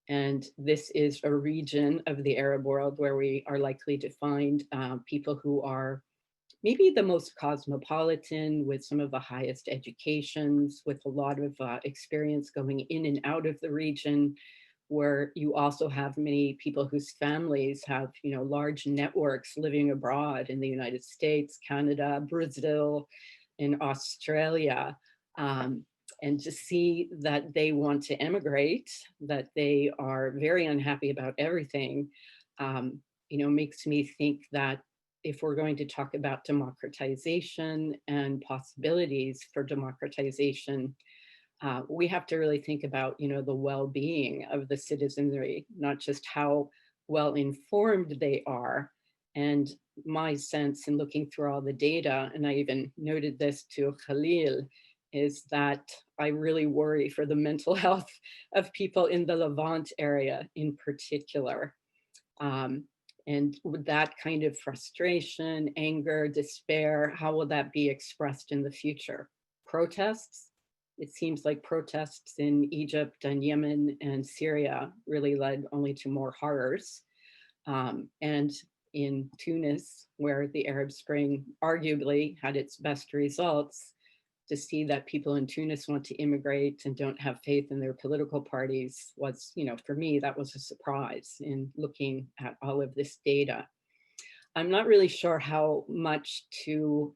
And this is a region of the Arab world where we are likely to find people who are maybe the most cosmopolitan, with some of the highest educations, with a lot of experience going in and out of the region, where you also have many people whose families have, large networks living abroad in the United States, Canada, Brazil, in Australia. And to see that they want to emigrate, that they are very unhappy about everything, makes me think that if we're going to talk about democratization and possibilities for democratization, we have to really think about, the well-being of the citizenry, not just how well informed they are. And my sense in looking through all the data, and I even noted this to Khalil, is that I really worry for the mental health of people in the Levant area in particular. And with that kind of frustration, anger, despair, how will that be expressed in the future? Protests? It seems like protests in Egypt and Yemen and Syria really led only to more horrors. And in Tunis, where the Arab Spring arguably had its best results, to see that people in Tunis want to immigrate and don't have faith in their political parties was, for me, that was a surprise in looking at all of this data. I'm not really sure how much to,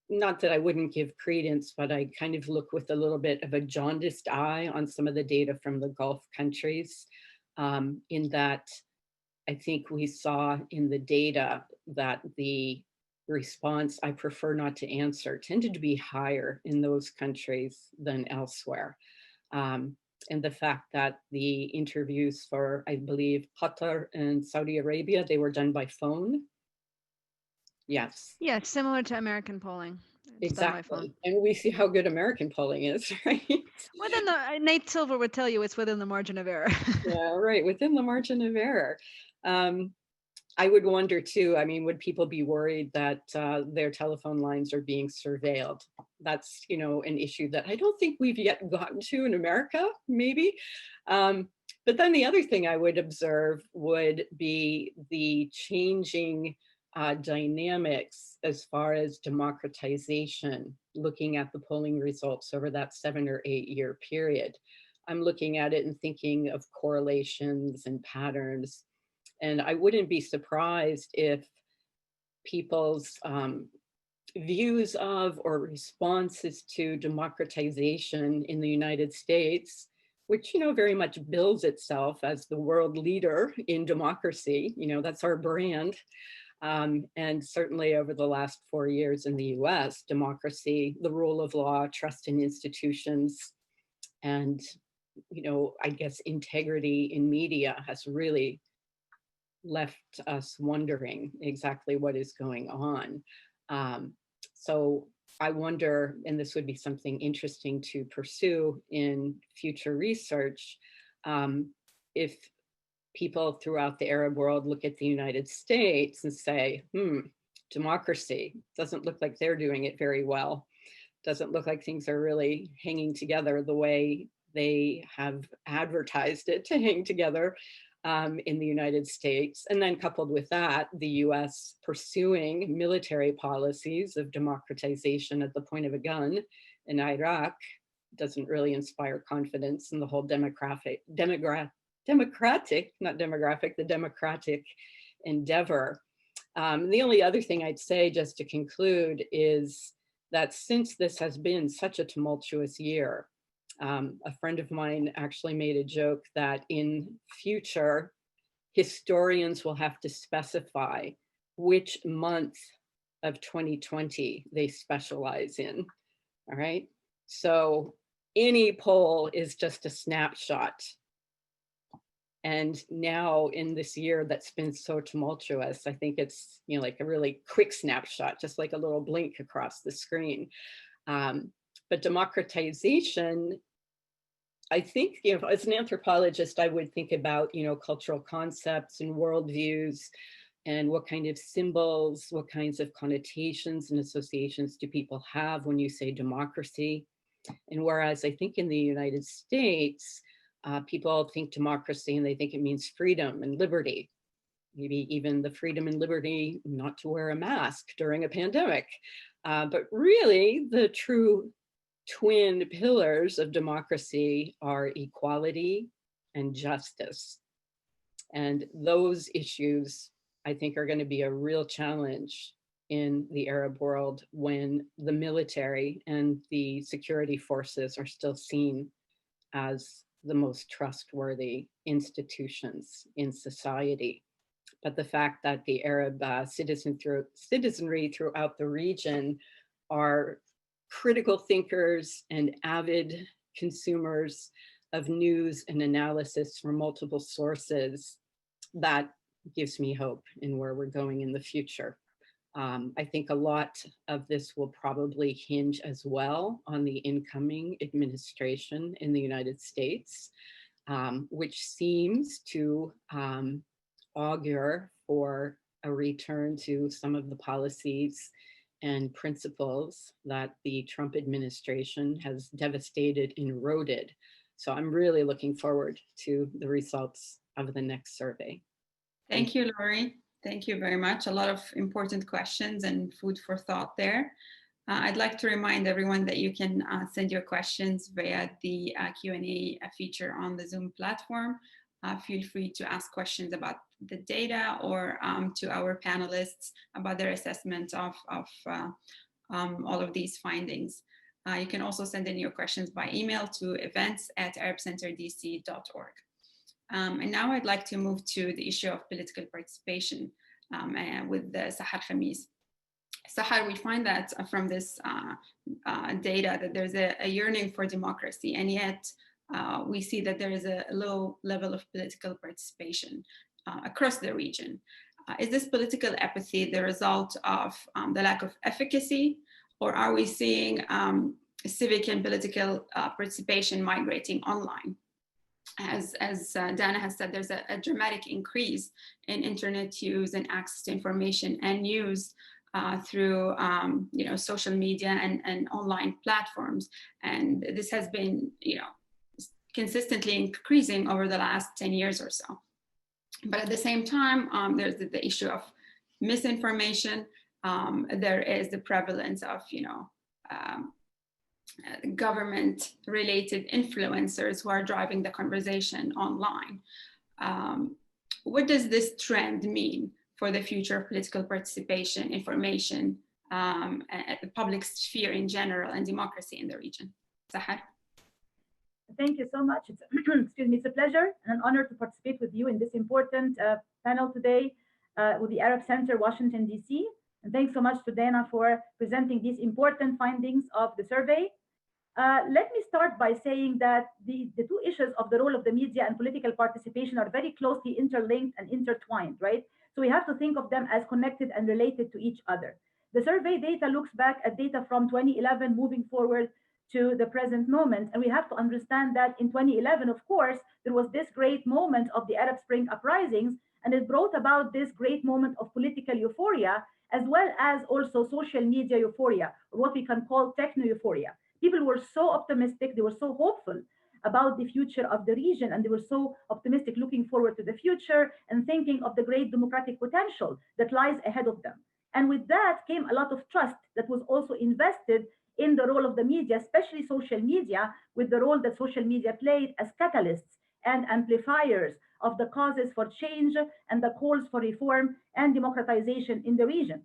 not that I wouldn't give credence, but I kind of look with a little bit of a jaundiced eye on some of the data from the Gulf countries, in that I think we saw in the data that the response, I prefer not to answer, tended to be higher in those countries than elsewhere. And the fact that the interviews for, I believe, Qatar and Saudi Arabia, they were done by phone. Yes. Yeah, it's similar to American polling. It's done by phone. Exactly. And we see how good American polling is, right? Within the, Nate Silver would tell you it's within the margin of error. Yeah, right. Within the margin of error. I would wonder too, I mean, would people be worried that their telephone lines are being surveilled? That's, an issue that I don't think we've yet gotten to in America, maybe. But then the other thing I would observe would be the changing dynamics as far as democratization, looking at the polling results over that 7 or 8 year period. I'm looking at it and thinking of correlations and patterns. And I wouldn't be surprised if people's views of or responses to democratization in the United States, which, very much bills itself as the world leader in democracy, that's our brand. And certainly over the last 4 years in the US, democracy, the rule of law, trust in institutions, and, I guess integrity in media has really left us wondering exactly what is going on. So I wonder, and this would be something interesting to pursue in future research, if people throughout the Arab world look at the United States and say, democracy doesn't look like they're doing it very well. Doesn't look like things are really hanging together the way they have advertised it to hang together in the United States. And then coupled with that, the US pursuing military policies of democratization at the point of a gun in Iraq doesn't really inspire confidence in the whole democratic endeavor. The only other thing I'd say, just to conclude, is that since this has been such a tumultuous year, a friend of mine actually made a joke that in future, historians will have to specify which month of 2020 they specialize in, all right? So any poll is just a snapshot. And now in this year that's been so tumultuous, I think it's, you know, like a really quick snapshot, just like a little blink across the screen. But democratization, I think, you know, as an anthropologist, I would think about, you know, cultural concepts and worldviews and what kind of symbols, what kinds of connotations and associations do people have when you say democracy. And whereas I think in the United States, people think democracy and they think it means freedom and liberty, maybe even the freedom and liberty not to wear a mask during a pandemic. But really, the true twin pillars of democracy are equality and justice. And those issues, I think, are going to be a real challenge in the Arab world when the military and the security forces are still seen as the most trustworthy institutions in society. But the fact that the Arab citizenry throughout the region are critical thinkers and avid consumers of news and analysis from multiple sources, that gives me hope in where we're going in the future. I think a lot of this will probably hinge as well on the incoming administration in the United States, which seems to augur for a return to some of the policies and principles that the Trump administration has devastated and eroded. So I'm really looking forward to the results of the next survey. Thank you, Lori. Thank you very much. A lot of important questions and food for thought there. I'd like to remind everyone that you can send your questions via the Q&A feature on the Zoom platform. Feel free to ask questions about the data or to our panelists about their assessment of all of these findings. You can also send in your questions by email to events@arabcenterdc.org. And now I'd like to move to the issue of political participation with Sahar Khamis. Sahar, we find that from this data that there's a yearning for democracy, and yet we see that there is a low level of political participation across the region. Is this political apathy the result of the lack of efficacy, or are we seeing civic and political participation migrating online? As Dana has said, there's a dramatic increase in internet use and access to information and news through social media and online platforms, and this has been consistently increasing over the last 10 years or so. But at the same time, there's the issue of misinformation. There is the prevalence of government-related influencers who are driving the conversation online. What does this trend mean for the future of political participation, information, at the public sphere in general, and democracy in the region? Sahar? Thank you so much. Excuse me, it's a pleasure and an honor to participate with you in this important panel today with the Arab Center, Washington, D.C. And thanks so much to Dana for presenting these important findings of the survey. Let me start by saying that the two issues of the role of the media and political participation are very closely interlinked and intertwined, right? So we have to think of them as connected and related to each other. The survey data looks back at data from 2011 moving forward to the present moment. And we have to understand that in 2011, of course, there was this great moment of the Arab Spring uprisings, and it brought about this great moment of political euphoria, as well as also social media euphoria, or what we can call techno euphoria. People were so optimistic, they were so hopeful about the future of the region, and they were so optimistic looking forward to the future and thinking of the great democratic potential that lies ahead of them. And with that came a lot of trust that was also invested in the role of the media, especially social media, with the role that social media played as catalysts and amplifiers of the causes for change and the calls for reform and democratization in the region.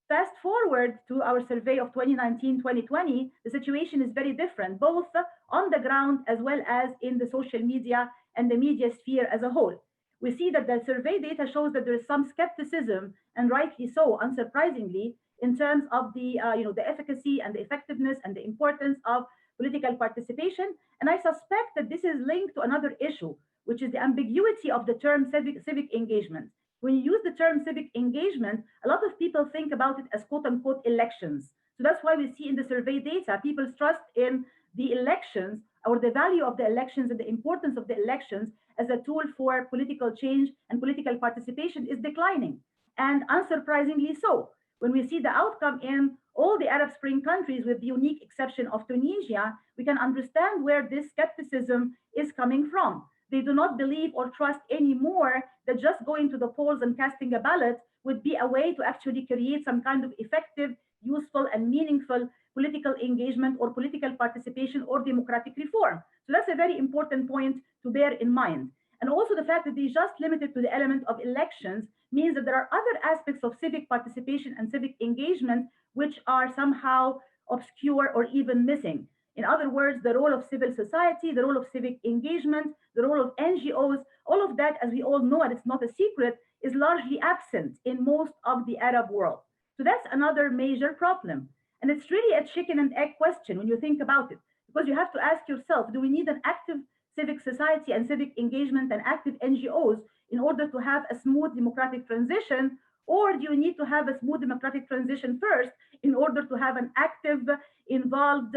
Fast forward to our survey of 2019-2020, the situation is very different, both on the ground as well as in the social media and the media sphere as a whole. We see that the survey data shows that there is some skepticism, and rightly so, unsurprisingly, in terms of the efficacy and the effectiveness and the importance of political participation. And I suspect that this is linked to another issue, which is the ambiguity of the term civic engagement. When you use the term civic engagement, a lot of people think about it as quote unquote elections. So that's why we see in the survey data, people's trust in the elections or the value of the elections and the importance of the elections as a tool for political change and political participation is declining. And unsurprisingly so, when we see the outcome in all the Arab Spring countries, with the unique exception of Tunisia, we can understand where this skepticism is coming from. They do not believe or trust anymore that just going to the polls and casting a ballot would be a way to actually create some kind of effective, useful, and meaningful political engagement or political participation or democratic reform. So that's a very important point to bear in mind. And also the fact that they just limited to the element of elections means that there are other aspects of civic participation and civic engagement which are somehow obscure or even missing. In other words, the role of civil society, the role of civic engagement, the role of NGOs, all of that, as we all know, and it's not a secret, is largely absent in most of the Arab world. So that's another major problem. And it's really a chicken and egg question when you think about it, because you have to ask yourself, do we need an active civic society and civic engagement and active NGOs in order to have a smooth democratic transition? Or do you need to have a smooth democratic transition first in order to have an active, involved,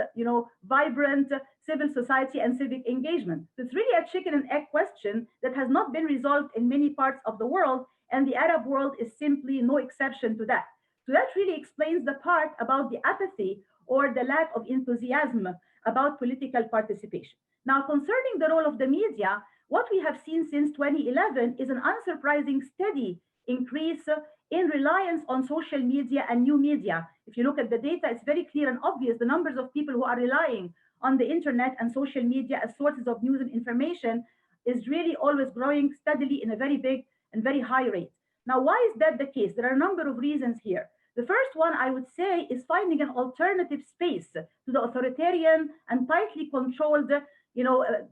vibrant civil society and civic engagement? So it's really a chicken and egg question that has not been resolved in many parts of the world, and the Arab world is simply no exception to that. So that really explains the part about the apathy or the lack of enthusiasm about political participation. Now, concerning the role of the media, what we have seen since 2011 is an unsurprising steady increase in reliance on social media and new media. If you look at the data, it's very clear and obvious the numbers of people who are relying on the internet and social media as sources of news and information is really always growing steadily in a very big and very high rate. Now, why is that the case? There are a number of reasons here. The first one I would say is finding an alternative space to the authoritarian and tightly controlled,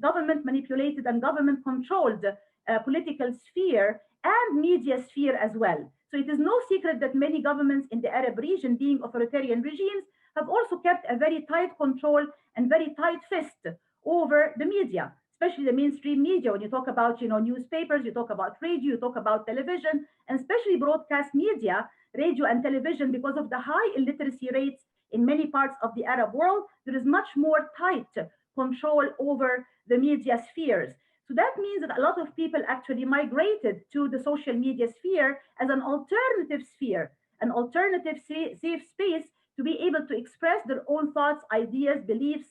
government manipulated and government controlled political sphere and media sphere as well. So it is no secret that many governments in the Arab region, being authoritarian regimes, have also kept a very tight control and very tight fist over the media, especially the mainstream media. When you talk about newspapers, you talk about radio, you talk about television, and especially broadcast media, radio and television, because of the high illiteracy rates in many parts of the Arab world, there is much more tight control over the media spheres. So that means that a lot of people actually migrated to the social media sphere as an alternative sphere, an alternative safe space to be able to express their own thoughts, ideas, beliefs,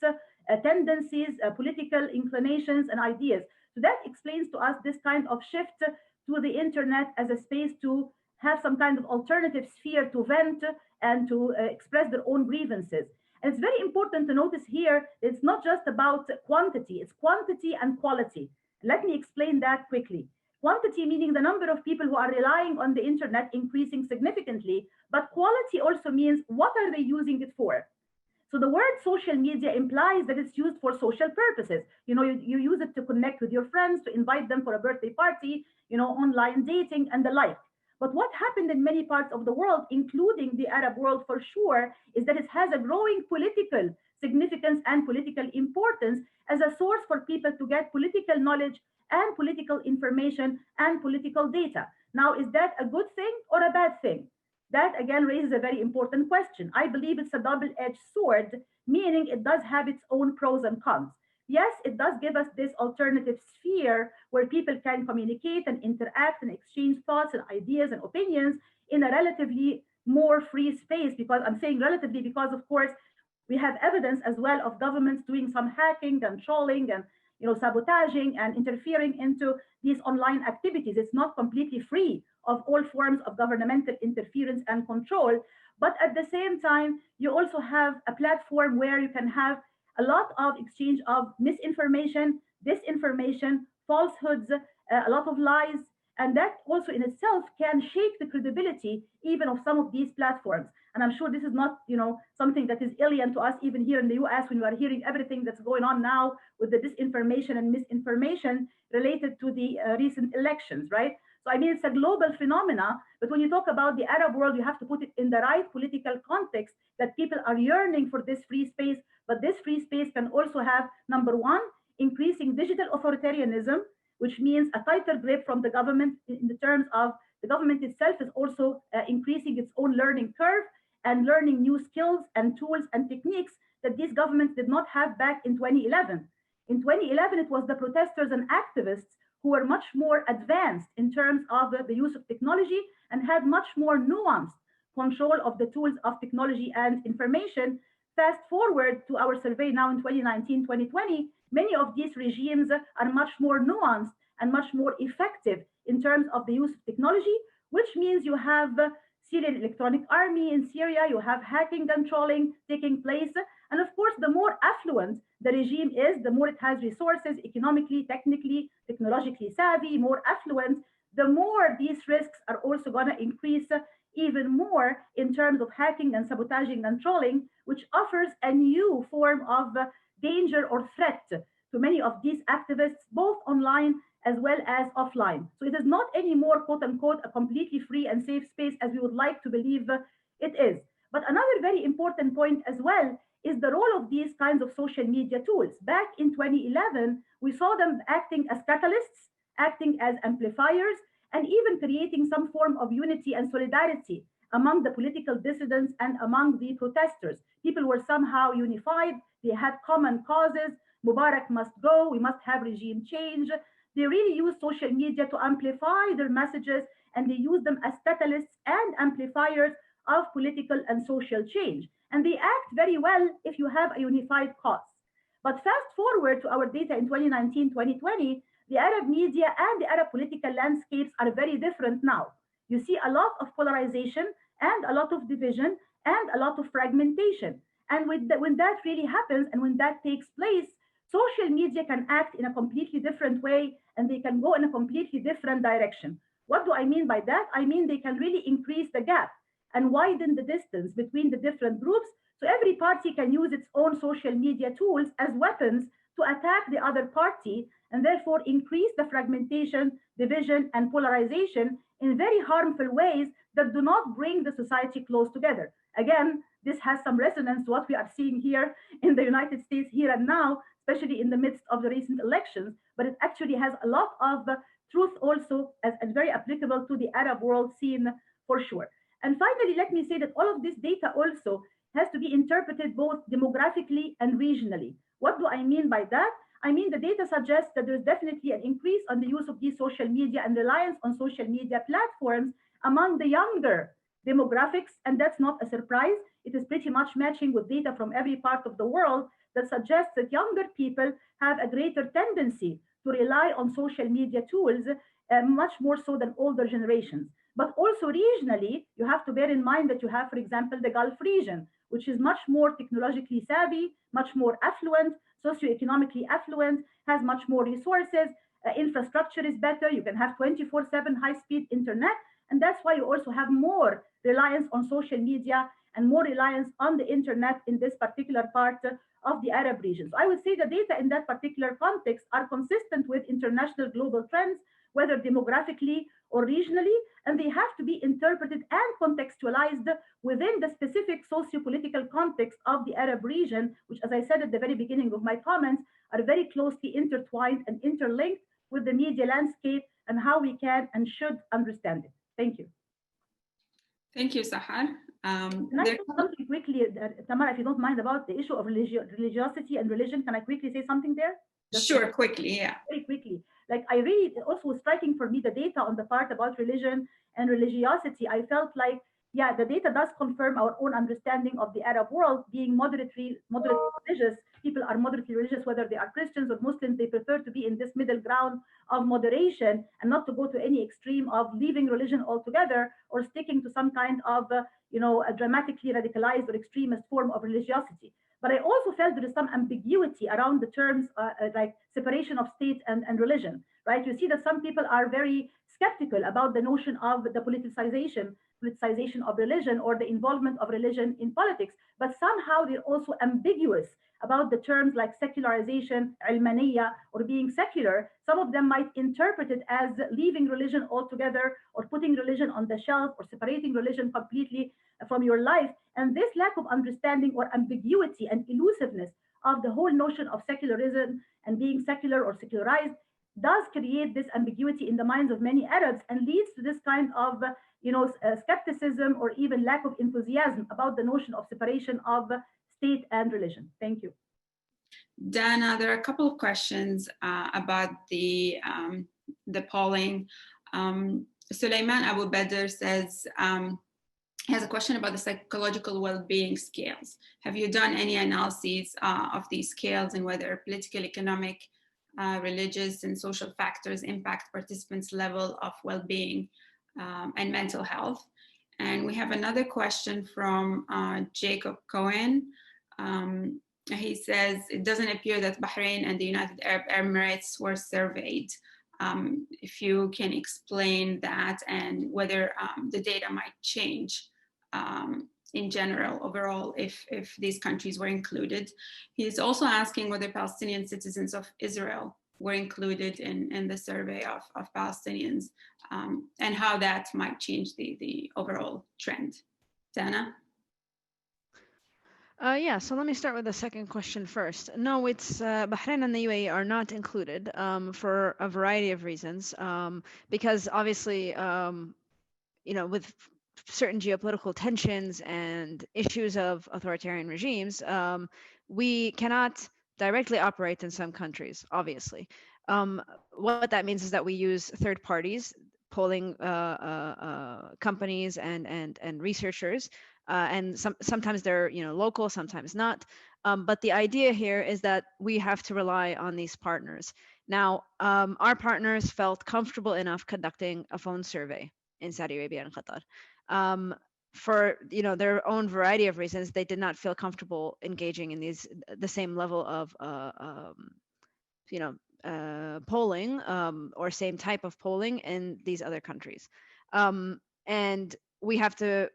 tendencies, political inclinations, and ideas. So that explains to us this kind of shift to the internet as a space to have some kind of alternative sphere to vent and to express their own grievances. And it's very important to notice here, it's not just about quantity, it's quantity and quality. Let me explain that quickly. Quantity meaning the number of people who are relying on the internet increasing significantly, but quality also means what are they using it for? So the word social media implies that it's used for social purposes. You use it to connect with your friends, to invite them for a birthday party, online dating and the like. But what happened in many parts of the world, including the Arab world for sure, is that it has a growing political significance and political importance as a source for people to get political knowledge and political information and political data. Now, is that a good thing or a bad thing? that again raises a very important question. I believe it's a double-edged sword, meaning it does have its own pros and cons. Yes, it does give us this alternative sphere where people can communicate and interact and exchange thoughts and ideas and opinions in a relatively more free space, because I'm saying relatively because, of course, we have evidence as well of governments doing some hacking and trolling and sabotaging and interfering into these online activities. It's not completely free of all forms of governmental interference and control. But at the same time, you also have a platform where you can have a lot of exchange of misinformation, disinformation, falsehoods, a lot of lies. And that also in itself can shake the credibility even of some of these platforms. And I'm sure this is not, something that is alien to us even here in the US when we are hearing everything that's going on now with the disinformation and misinformation related to the recent elections, right? So I mean, it's a global phenomena, but when you talk about the Arab world, you have to put it in the right political context that people are yearning for this free space. But this free space can also have, number one, increasing digital authoritarianism, which means a tighter grip from the government in the terms of the government itself is also increasing its own learning curve and learning new skills and tools and techniques that these governments did not have back in 2011. In 2011, it was the protesters and activists who were much more advanced in terms of the use of technology and had much more nuanced control of the tools of technology and information. Fast forward to our survey now in 2019, 2020, many of these regimes are much more nuanced and much more effective in terms of the use of technology, which means you have Syrian electronic army in Syria, you have hacking and trolling taking place. And of course, the more affluent the regime is, the more it has resources, economically, technically, technologically savvy, more affluent, the more these risks are also going to increase even more in terms of hacking and sabotaging and trolling, which offers a new form of danger or threat to many of these activists, both online as well as offline. So it is not anymore, quote unquote, a completely free and safe space as we would like to believe it is. But another very important point as well is the role of these kinds of social media tools. Back in 2011, we saw them acting as catalysts, acting as amplifiers, and even creating some form of unity and solidarity among the political dissidents and among the protesters. People were somehow unified, they had common causes. Mubarak must go, we must have regime change. They really use social media to amplify their messages, and they use them as catalysts and amplifiers of political and social change. And they act very well if you have a unified cause. But fast forward to our data in 2019, 2020, the Arab media and the Arab political landscapes are very different now. You see a lot of polarization and a lot of division and a lot of fragmentation. And when that really happens and when that takes place, social media can act in a completely different way and they can go in a completely different direction. What do I mean by that? I mean they can really increase the gap and widen the distance between the different groups. So every party can use its own social media tools as weapons to attack the other party and therefore increase the fragmentation, division, and polarization in very harmful ways that do not bring the society close together. Again, this has some resonance to what we are seeing here in the United States here and now, especially in the midst of the recent elections, but it actually has a lot of truth also as very applicable to the Arab world scene for sure. And finally, let me say that all of this data also has to be interpreted both demographically and regionally. What do I mean by that? I mean, the data suggests that there's definitely an increase on the use of these social media and reliance on social media platforms among the younger demographics, and that's not a surprise. It is pretty much matching with data from every part of the world that suggests that younger people have a greater tendency to rely on social media tools, much more so than older generations. But also regionally, you have to bear in mind that you have, for example, the Gulf region, which is much more technologically savvy, much more affluent, socioeconomically affluent, has much more resources, infrastructure is better, you can have 24/7 high-speed internet, and that's why you also have more reliance on social media and more reliance on the internet in this particular part of the Arab region. So I would say the data in that particular context are consistent with international global trends, whether demographically or regionally, and they have to be interpreted and contextualized within the specific socio-political context of the Arab region, which, as I said at the very beginning of my comments, are very closely intertwined and interlinked with the media landscape and how we can and should understand it. Thank you. Thank you, Sahar. Can I say something quickly, Tamara, if you don't mind, about the issue of religiosity and religion? Can I quickly say something there? Sure, quickly, yeah. Very quickly. Like I really, also was striking for me the data on the part about religion and religiosity. I felt like, yeah, the data does confirm our own understanding of the Arab world being moderate religious. People are moderately religious, whether they are Christians or Muslims. They prefer to be in this middle ground of moderation and not to go to any extreme of leaving religion altogether or sticking to some kind of, a dramatically radicalized or extremist form of religiosity. But I also felt there is some ambiguity around the terms like separation of state and religion, right? You see that some people are very skeptical about the notion of the politicization of religion or the involvement of religion in politics, but somehow they're also ambiguous about the terms like secularization, ilmaniya, or being secular. Some of them might interpret it as leaving religion altogether or putting religion on the shelf or separating religion completely from your life. And this lack of understanding or ambiguity and elusiveness of the whole notion of secularism and being secular or secularized does create this ambiguity in the minds of many Arabs and leads to this kind of skepticism or even lack of enthusiasm about the notion of separation of state and religion. Thank you. Dana, there are a couple of questions about the polling. Sulaiman Abu Badr says, he has a question about the psychological well-being scales. Have you done any analyses of these scales and whether political, economic, religious, and social factors impact participants' level of well-being and mental health? And we have another question from Jacob Cohen. He says, it doesn't appear that Bahrain and the United Arab Emirates were surveyed. If you can explain that and whether the data might change in general, overall, if these countries were included. He's also asking whether Palestinian citizens of Israel were included in the survey of Palestinians and how that might change the overall trend. Dana? Yeah, so let me start with the second question first. No, it's Bahrain and the UAE are not included for a variety of reasons, because obviously, with certain geopolitical tensions and issues of authoritarian regimes, we cannot directly operate in some countries, obviously. What that means is that we use third parties, polling companies and researchers, and sometimes they're local, sometimes not. But the idea here is that we have to rely on these partners. Now, our partners felt comfortable enough conducting a phone survey in Saudi Arabia and Qatar. For their own variety of reasons, they did not feel comfortable engaging in the same level of polling or same type of polling in these other countries. And we have to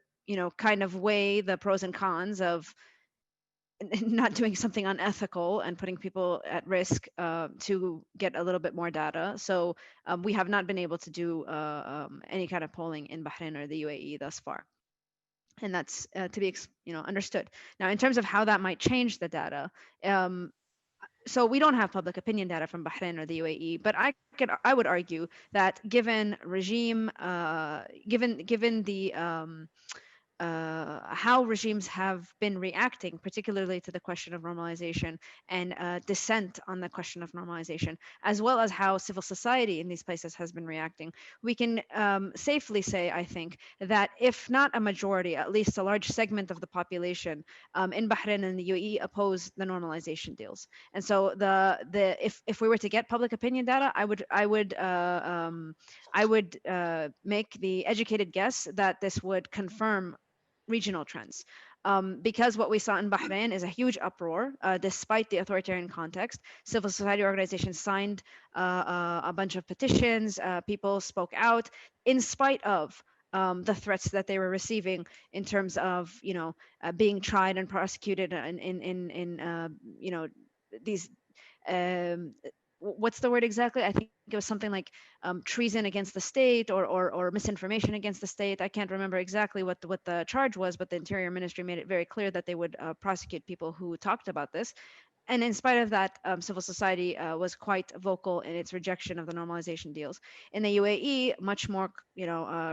kind of weigh the pros and cons of not doing something unethical and putting people at risk to get a little bit more data. So we have not been able to do any kind of polling in Bahrain or the UAE thus far. And that's to be understood. Now, in terms of how that might change the data, so we don't have public opinion data from Bahrain or the UAE, but I would argue that given regime, given the how regimes have been reacting, particularly to the question of normalization and dissent on the question of normalization, as well as how civil society in these places has been reacting, we can safely say, I think, that if not a majority, at least a large segment of the population in Bahrain and the UAE oppose the normalization deals. And so if we were to get public opinion data, I would make the educated guess that this would confirm regional trends, because what we saw in Bahrain is a huge uproar despite the authoritarian context. Civil society organizations signed a bunch of petitions, people spoke out in spite of the threats that they were receiving in terms of being tried and prosecuted in these what's the word exactly? I think it was something like treason against the state or misinformation against the state. I can't remember exactly what the charge was, but the Interior Ministry made it very clear that they would prosecute people who talked about this. and in spite of that, civil society was quite vocal in its rejection of the normalization deals. In the UAE, much more,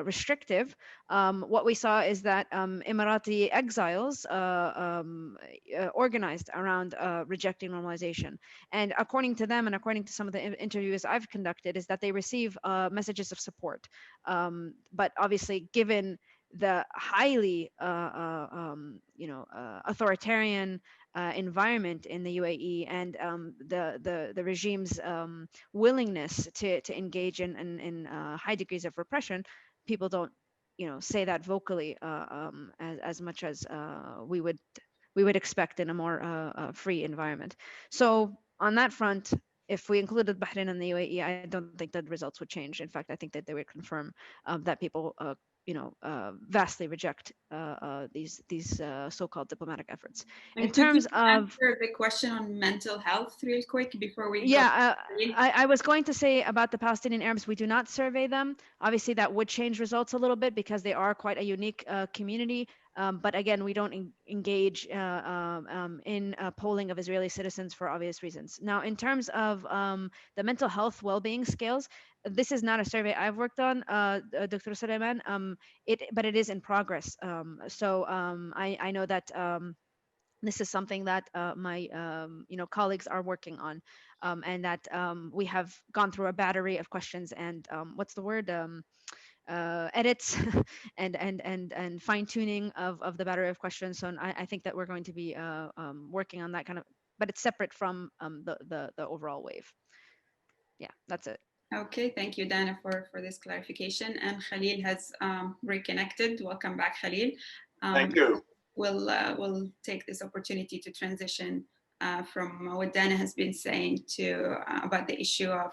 restrictive. What we saw is that Emirati exiles organized around rejecting normalization. And according to them, and according to some of the interviews I've conducted, is that they receive messages of support. But obviously, given the highly, authoritarian environment in the UAE, and the regime's willingness to engage in high degrees of repression, people don't, say that vocally as much as we would expect in a more free environment. So on that front, if we included Bahrain and the UAE, I don't think that the results would change. In fact, I think that they would confirm that people vastly reject these so-called diplomatic efforts. And In terms of answer the question on mental health real quick before we yeah, I was going to say about the Palestinian Arabs, we do not survey them. Obviously, that would change results a little bit because they are quite a unique community. But again, we don't engage in polling of Israeli citizens for obvious reasons. Now, in terms of the mental health well-being scales, this is not a survey I've worked on, Dr. Suleiman, but it is in progress. I know that this is something that my colleagues are working on, and that we have gone through a battery of questions and what's the word, edits and fine-tuning of the battery of questions. So I think that we're going to be working on that kind of, but it's separate from the overall wave. Yeah, that's it. Okay, thank you, Dana, for this clarification. And Khalil has reconnected. Welcome back, Khalil. Thank you. We'll take this opportunity to transition from what Dana has been saying to about the issue of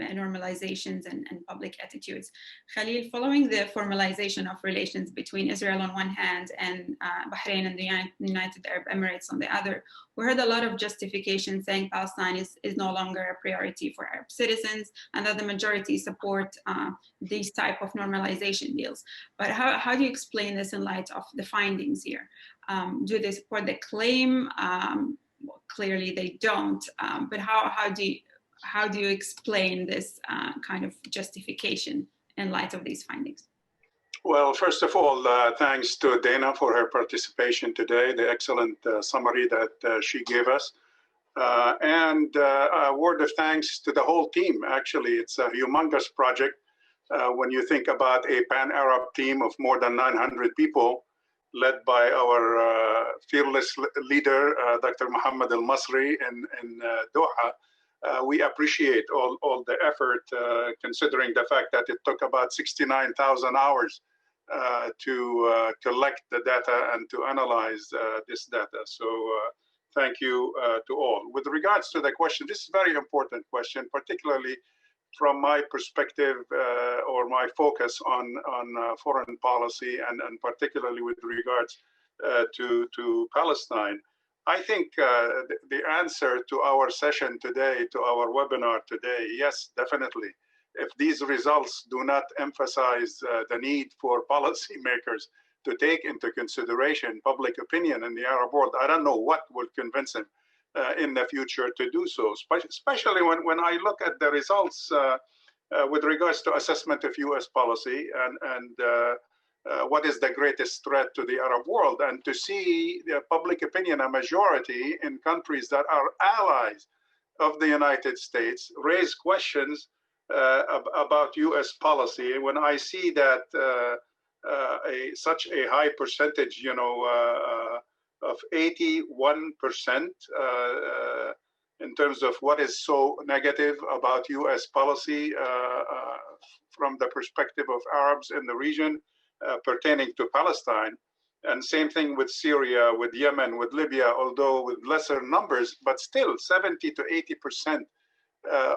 normalizations and public attitudes. Khalil, following the formalization of relations between Israel on one hand and Bahrain and the United Arab Emirates on the other, we heard a lot of justification saying Palestine is no longer a priority for Arab citizens and that the majority support these type of normalization deals. But how do you explain this in light of the findings here? Do they support the claim? Well, clearly they don't, but how do you explain this kind of justification in light of these findings? Well, first of all, thanks to Dana for her participation today, the excellent summary that she gave us. And a word of thanks to the whole team. Actually, it's a humongous project when you think about a pan-Arab team of more than 900 people, led by our fearless leader, Dr. Mohammed Al-Masri in Doha. We appreciate all the effort, considering the fact that it took about 69,000 hours to collect the data and to analyze this data. So thank you to all. With regards to the question, this is a very important question, particularly from my perspective or my focus on foreign policy and particularly with regards to Palestine. I think the answer to our session today, to our webinar today, yes, definitely. If these results do not emphasize the need for policymakers to take into consideration public opinion in the Arab world, I don't know what will convince them in the future to do so, especially when I look at the results with regards to assessment of US policy and what is the greatest threat to the Arab world, and to see the public opinion, a majority in countries that are allies of the United States, raise questions about US policy. When I see that such a high percentage, of 81% in terms of what is so negative about US policy from the perspective of Arabs in the region, pertaining to Palestine, and same thing with Syria, with Yemen, with Libya, although with lesser numbers, but still 70 to 80%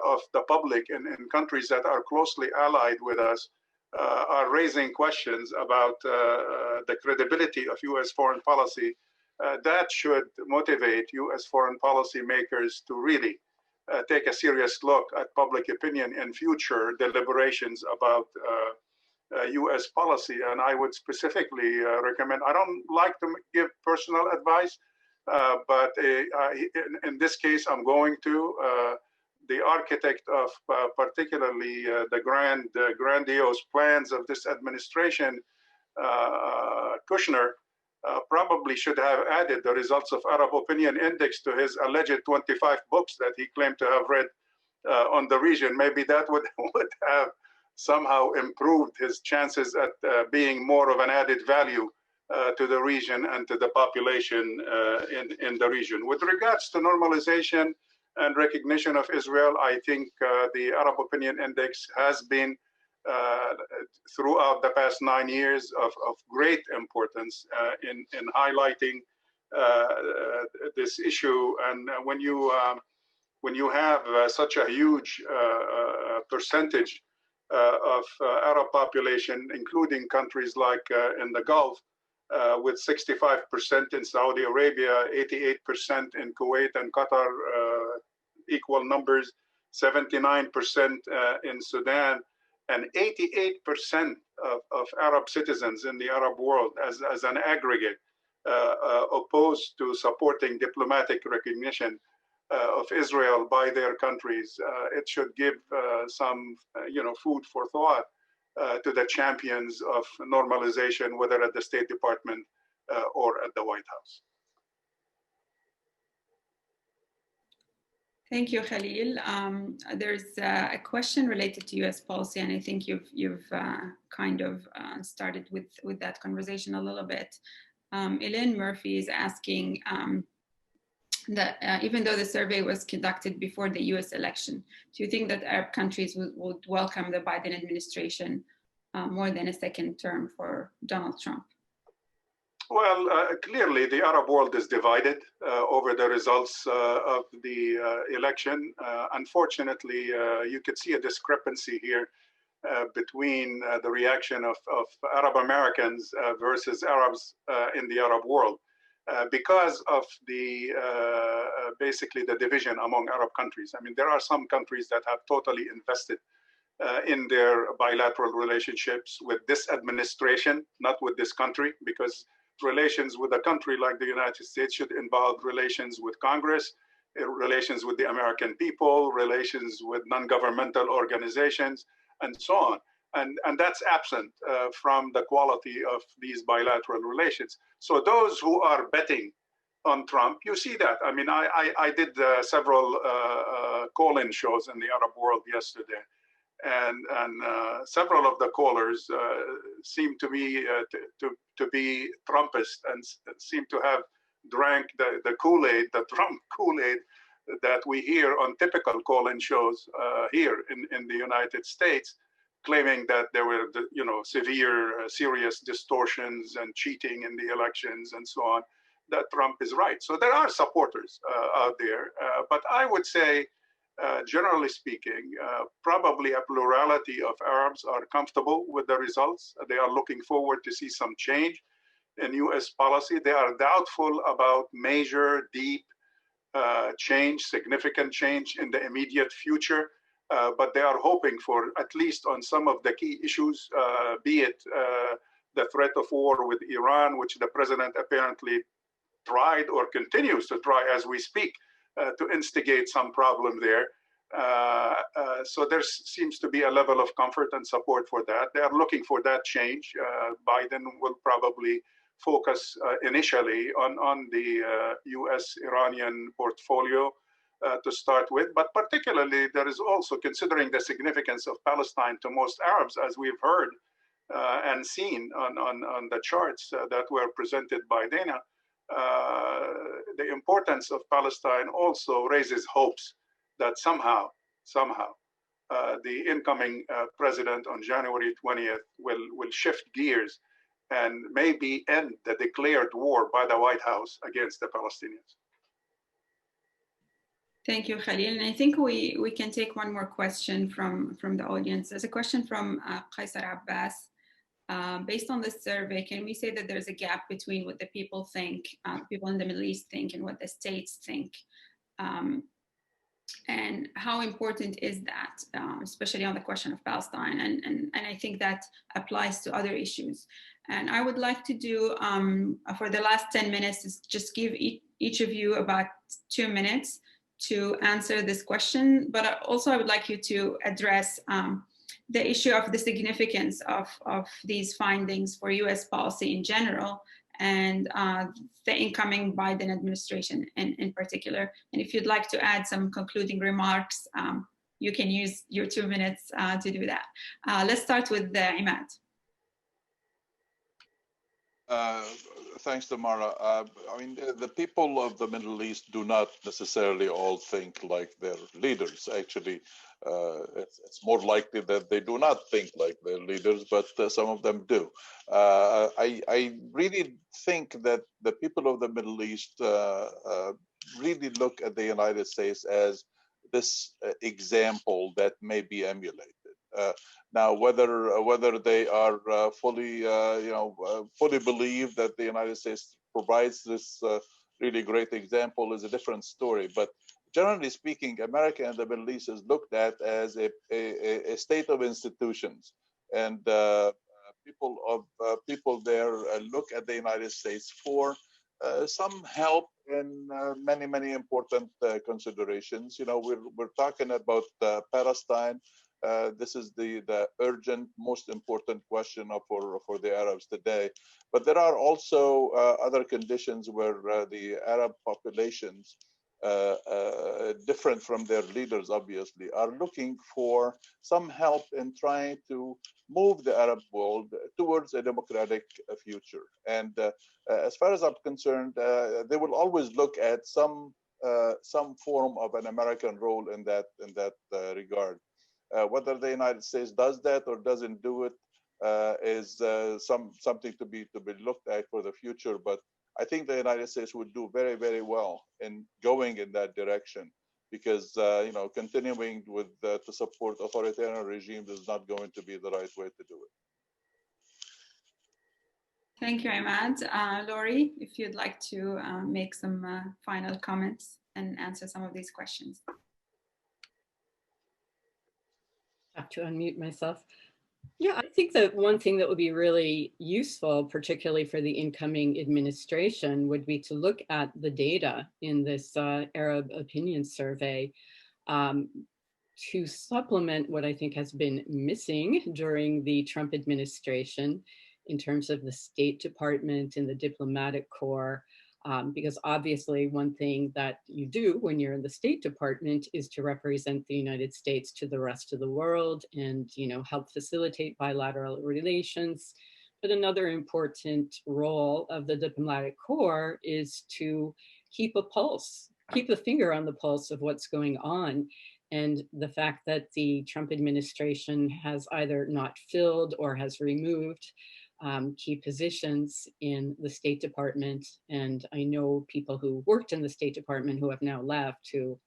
of the public in countries that are closely allied with us are raising questions about the credibility of US foreign policy. That should motivate US foreign policy makers to really take a serious look at public opinion in future deliberations about US policy. And I would specifically recommend, I don't like to give personal advice, but in this case, I'm going to. The architect of particularly the grandiose plans of this administration, Kushner, probably should have added the results of Arab Opinion Index to his alleged 25 books that he claimed to have read on the region. Maybe that would have somehow improved his chances at being more of an added value to the region and to the population in the region. With regards to normalization and recognition of Israel, I think the Arab Opinion Index has been throughout the past 9 years of great importance in highlighting this issue. And when you have such a huge percentage of Arab population, including countries like in the Gulf, with 65% in Saudi Arabia, 88% in Kuwait and Qatar, equal numbers, 79% in Sudan, and 88% of Arab citizens in the Arab world as an aggregate opposed to supporting diplomatic recognition of Israel by their countries. It should give some food for thought to the champions of normalization, whether at the State Department or at the White House. Thank you, Khalil. There's a question related to U.S. policy, and I think you've kind of started with that conversation a little bit. Elaine Murphy is asking that even though the survey was conducted before the U.S. election, do you think that Arab countries would welcome the Biden administration more than a second term for Donald Trump? Well, clearly the Arab world is divided over the results of the election. Unfortunately, you could see a discrepancy here between the reaction of Arab Americans versus Arabs in the Arab world because of the basically the division among Arab countries. I mean, there are some countries that have totally invested in their bilateral relationships with this administration, not with this country, because relations with a country like the United States should involve relations with Congress, relations with the American people, relations with non-governmental organizations, and so on. And that's absent from the quality of these bilateral relations. So those who are betting on Trump, you see that. I mean, I did several call-in shows in the Arab world yesterday. And several of the callers seem to be Trumpist and seem to have drank the Kool-Aid, the Trump Kool-Aid that we hear on typical call-in shows here in the United States, claiming that there were serious distortions and cheating in the elections and so on, that Trump is right. So there are supporters out there, but I would say, generally speaking, probably a plurality of Arabs are comfortable with the results. They are looking forward to see some change in US policy. They are doubtful about major, deep change, significant change in the immediate future, but they are hoping for, at least on some of the key issues, be it the threat of war with Iran, which the president apparently tried or continues to try as we speak, to instigate some problem there. So there seems to be a level of comfort and support for that. They are looking for that change. Biden will probably focus initially on the US-Iranian portfolio to start with, but particularly there is also, considering the significance of Palestine to most Arabs, as we've heard and seen on the charts that were presented by Dana, the importance of Palestine also raises hopes that somehow the incoming president on January 20th will shift gears and maybe end the declared war by the White House against the Palestinians. Thank you, Khalil. And I think we can take one more question from the audience. There's a question from Qaisar Abbas. Based on this survey, can we say that there's a gap between what the people think, people in the Middle East think, and what the states think? And how important is that, especially on the question of Palestine? And I think that applies to other issues. And I would like to do, for the last 10 minutes, is just give each of you about 2 minutes to answer this question, but also I would like you to address the issue of the significance of these findings for US policy in general and the incoming Biden administration in particular. And if you'd like to add some concluding remarks, you can use your 2 minutes to do that. Let's start with Imad. Thanks, Tamara. I mean, the people of the Middle East do not necessarily all think like their leaders. Actually, it's more likely that they do not think like their leaders, but some of them do. I really think that the people of the Middle East really look at the United States as this example that may be emulated. Now, whether they are fully believe that the United States provides this really great example is a different story. But generally speaking, America and the Middle East is looked at as a state of institutions, and people there look at the United States for some help in many important considerations. You know, we're talking about Palestine. This is the urgent, most important question for the Arabs today. But there are also other conditions where the Arab populations, different from their leaders, obviously, are looking for some help in trying to move the Arab world towards a democratic future. And as far as I'm concerned, they will always look at some form of an American role in that regard. Whether the United States does that or doesn't do it is something to be looked at for the future. But I think the United States would do very well in going in that direction, because continuing with to support authoritarian regimes is not going to be the right way to do it. Thank you, Imad. Lori, if you'd like to make some final comments and answer some of these questions. Have to unmute myself. Yeah, I think that one thing that would be really useful, particularly for the incoming administration, would be to look at the data in this Arab opinion survey to supplement what I think has been missing during the Trump administration in terms of the State Department and the diplomatic corps. Because obviously one thing that you do when you're in the State Department is to represent the United States to the rest of the world and, help facilitate bilateral relations. But another important role of the diplomatic corps is to keep a pulse, keep a finger on the pulse of what's going on. And the fact that the Trump administration has either not filled or has removed key positions in the State Department. And I know people who worked in the State Department who have now left who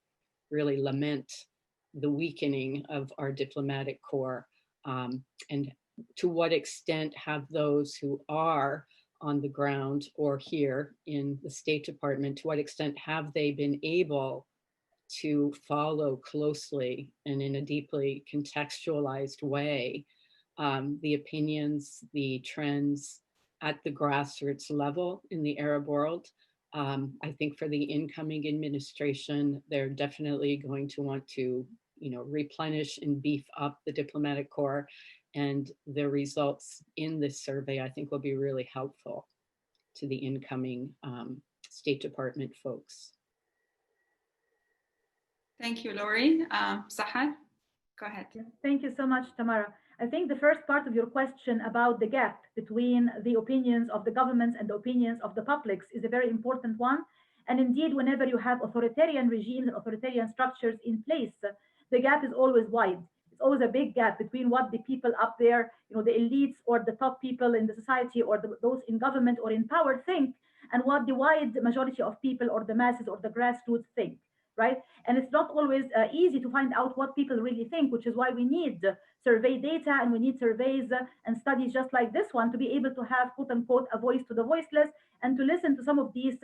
really lament the weakening of our diplomatic corps. And to what extent have those who are on the ground or here in the State Department, to what extent have they been able to follow closely and in a deeply contextualized way the opinions, the trends at the grassroots level in the Arab world? I think for the incoming administration, they're definitely going to want to, replenish and beef up the diplomatic corps, and the results in this survey, I think, will be really helpful to the incoming State Department folks. Thank you, Lori. Sahar, go ahead. Thank you so much, Tamara. I think the first part of your question about the gap between the opinions of the governments and the opinions of the publics is a very important one. And indeed, whenever you have authoritarian regimes and authoritarian structures in place, the gap is always wide. It's always a big gap between what the people up there, the elites or the top people in the society or those in government or in power think, and what the wide majority of people or the masses or the grassroots think. Right? And it's not always easy to find out what people really think, which is why we need survey data and we need surveys and studies just like this one to be able to have, quote unquote, a voice to the voiceless and to listen to some of these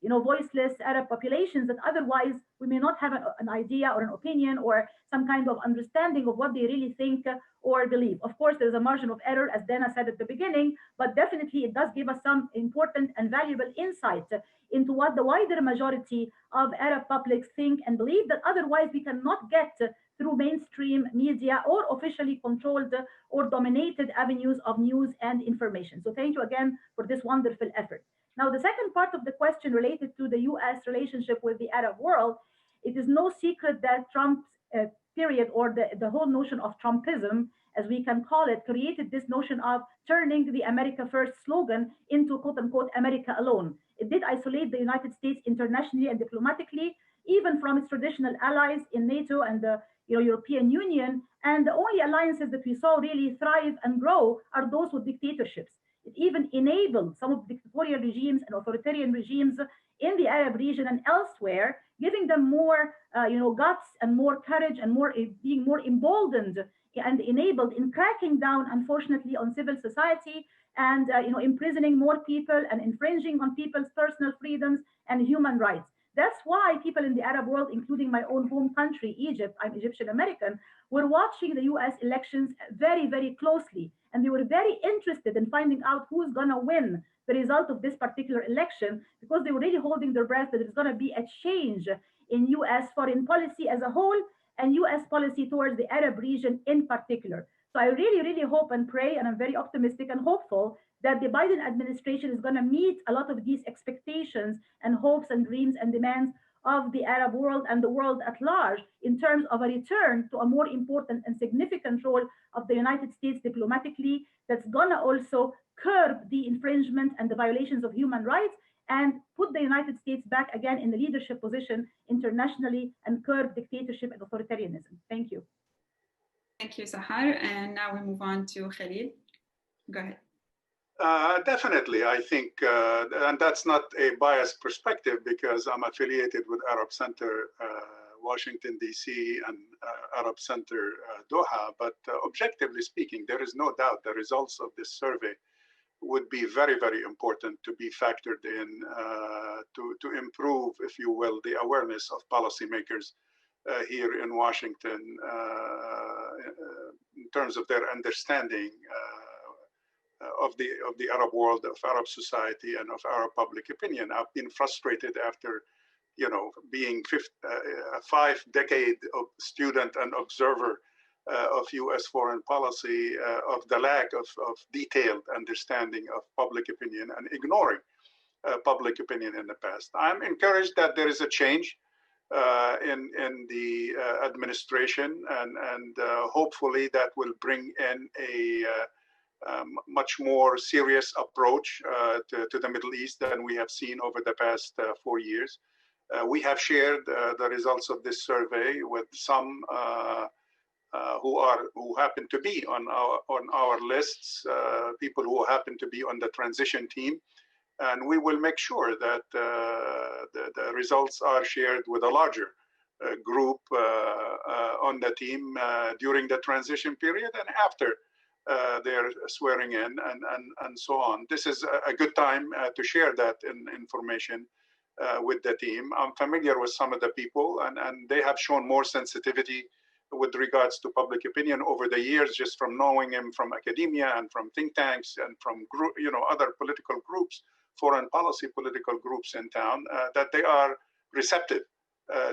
voiceless Arab populations that otherwise we may not have an idea or an opinion or some kind of understanding of what they really think or believe. Of course, there's a margin of error, as Dana said at the beginning, but definitely it does give us some important and valuable insight into what the wider majority of Arab publics think and believe that otherwise we cannot get through mainstream media or officially controlled or dominated avenues of news and information. So thank you again for this wonderful effort. Now, the second part of the question related to the US relationship with the Arab world, it is no secret that Trump's period, or the whole notion of Trumpism, as we can call it, created this notion of turning the America First slogan into quote unquote America alone. It did isolate the United States internationally and diplomatically, even from its traditional allies in NATO and the European Union. And the only alliances that we saw really thrive and grow are those with dictatorships. It even enabled some of the dictatorial regimes and authoritarian regimes in the Arab region and elsewhere, giving them more guts and more courage and being more emboldened and enabled in cracking down, unfortunately, on civil society and imprisoning more people and infringing on people's personal freedoms and human rights. That's why people in the Arab world, including my own home country, Egypt, I'm Egyptian American, were watching the US elections very, very closely. And they were very interested in finding out who's going to win the result of this particular election, because they were really holding their breath that it's going to be a change in US foreign policy as a whole and US policy towards the Arab region in particular. So I really, really hope and pray, and I'm very optimistic and hopeful that the Biden administration is going to meet a lot of these expectations and hopes and dreams and demands of the Arab world and the world at large in terms of a return to a more important and significant role of the United States diplomatically, that's going to also curb the infringement and the violations of human rights and put the United States back again in the leadership position internationally and curb dictatorship and authoritarianism. Thank you. Thank you, Sahar. And now we move on to Khalil. Go ahead. Definitely, I think, and that's not a biased perspective because I'm affiliated with Arab Center Washington, D.C. and Arab Center Doha, but objectively speaking, there is no doubt the results of this survey would be very, very important to be factored in to improve, if you will, the awareness of policymakers here in Washington in terms of their understanding of the Arab world, of Arab society, and of Arab public opinion. I've been frustrated after, being a 5-decade student and observer of U.S. foreign policy, of the lack of detailed understanding of public opinion and ignoring public opinion in the past. I'm encouraged that there is a change in the administration, and hopefully that will bring in a much more serious approach to the Middle East than we have seen over the past 4 years. We have shared the results of this survey with some who happen to be on our lists, people who happen to be on the transition team, and we will make sure that the results are shared with a larger group on the team during the transition period and after their swearing in and so on. This is a good time to share that information with the team. I'm familiar with some of the people, and they have shown more sensitivity with regards to public opinion over the years, just from knowing him from academia and from think tanks and from other political groups, foreign policy political groups in town, that they are receptive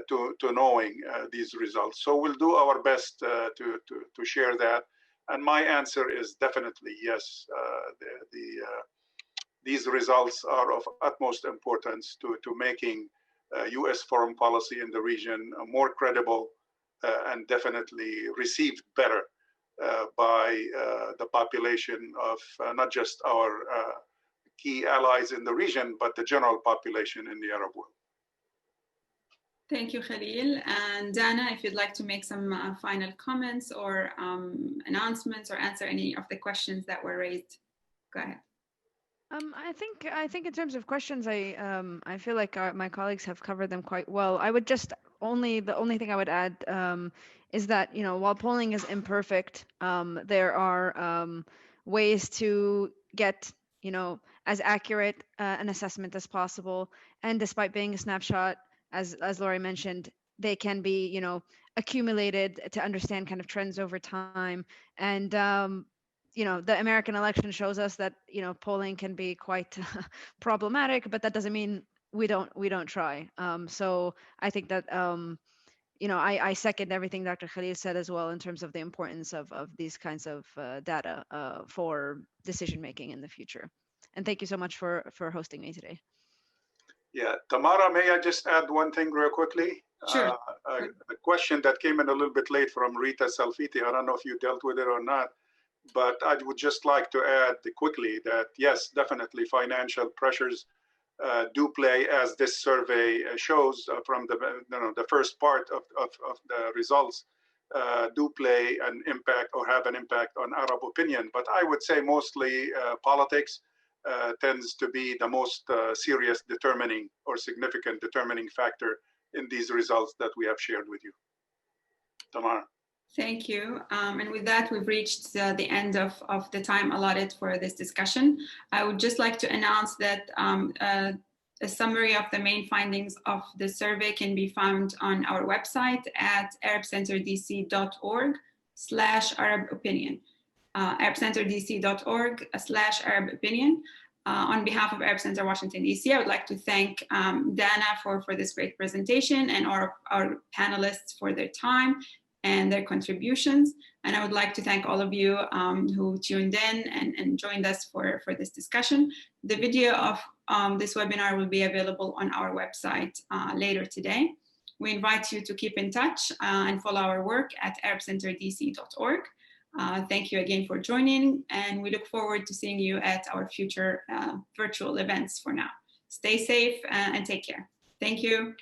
to knowing these results. So we'll do our best to share that. And my answer is definitely yes. These results are of utmost importance to making U.S. foreign policy in the region more credible and definitely received better by the population of not just our key allies in the region, but the general population in the Arab world. Thank you, Khalil. And Dana, if you'd like to make some final comments or announcements or answer any of the questions that were raised, go ahead. I think in terms of questions, I feel like my colleagues have covered them quite well. I would just the only thing I would add is that while polling is imperfect, there are ways to get as accurate an assessment as possible, And despite being a snapshot, as Lori mentioned, they can be, you know, accumulated to understand kind of trends over time. And you know, the American election shows us that, you know, polling can be quite problematic, but that doesn't mean we don't try. So I think that you know, I second everything Dr. Khalil said as well in terms of the importance of these kinds of data for decision making in the future. And thank you so much for hosting me today. Yeah, Tamara, may I just add one thing real quickly? Sure. A question that came in a little bit late from Rita Salfiti. I don't know if you dealt with it or not, but I would just like to add quickly that yes, definitely financial pressures do play, as this survey shows from the first part of the results, do play an impact or have an impact on Arab opinion. But I would say mostly politics tends to be the most serious determining or significant determining factor in these results that we have shared with you. Tamara. Thank you. And with that, we've reached the end of the time allotted for this discussion. I would just like to announce that a summary of the main findings of the survey can be found on our website at arabcenterdc.org/Arab opinion. arabcenterdc.org/Arab opinion. On behalf of Arab Center Washington, D.C., I would like to thank Dana for this great presentation and our panelists for their time and their contributions. And I would like to thank all of you who tuned in and joined us for this discussion. The video of this webinar will be available on our website later today. We invite you to keep in touch and follow our work at arabcenterdc.org. Thank you again for joining, and we look forward to seeing you at our future virtual events for now. Stay safe and take care. Thank you.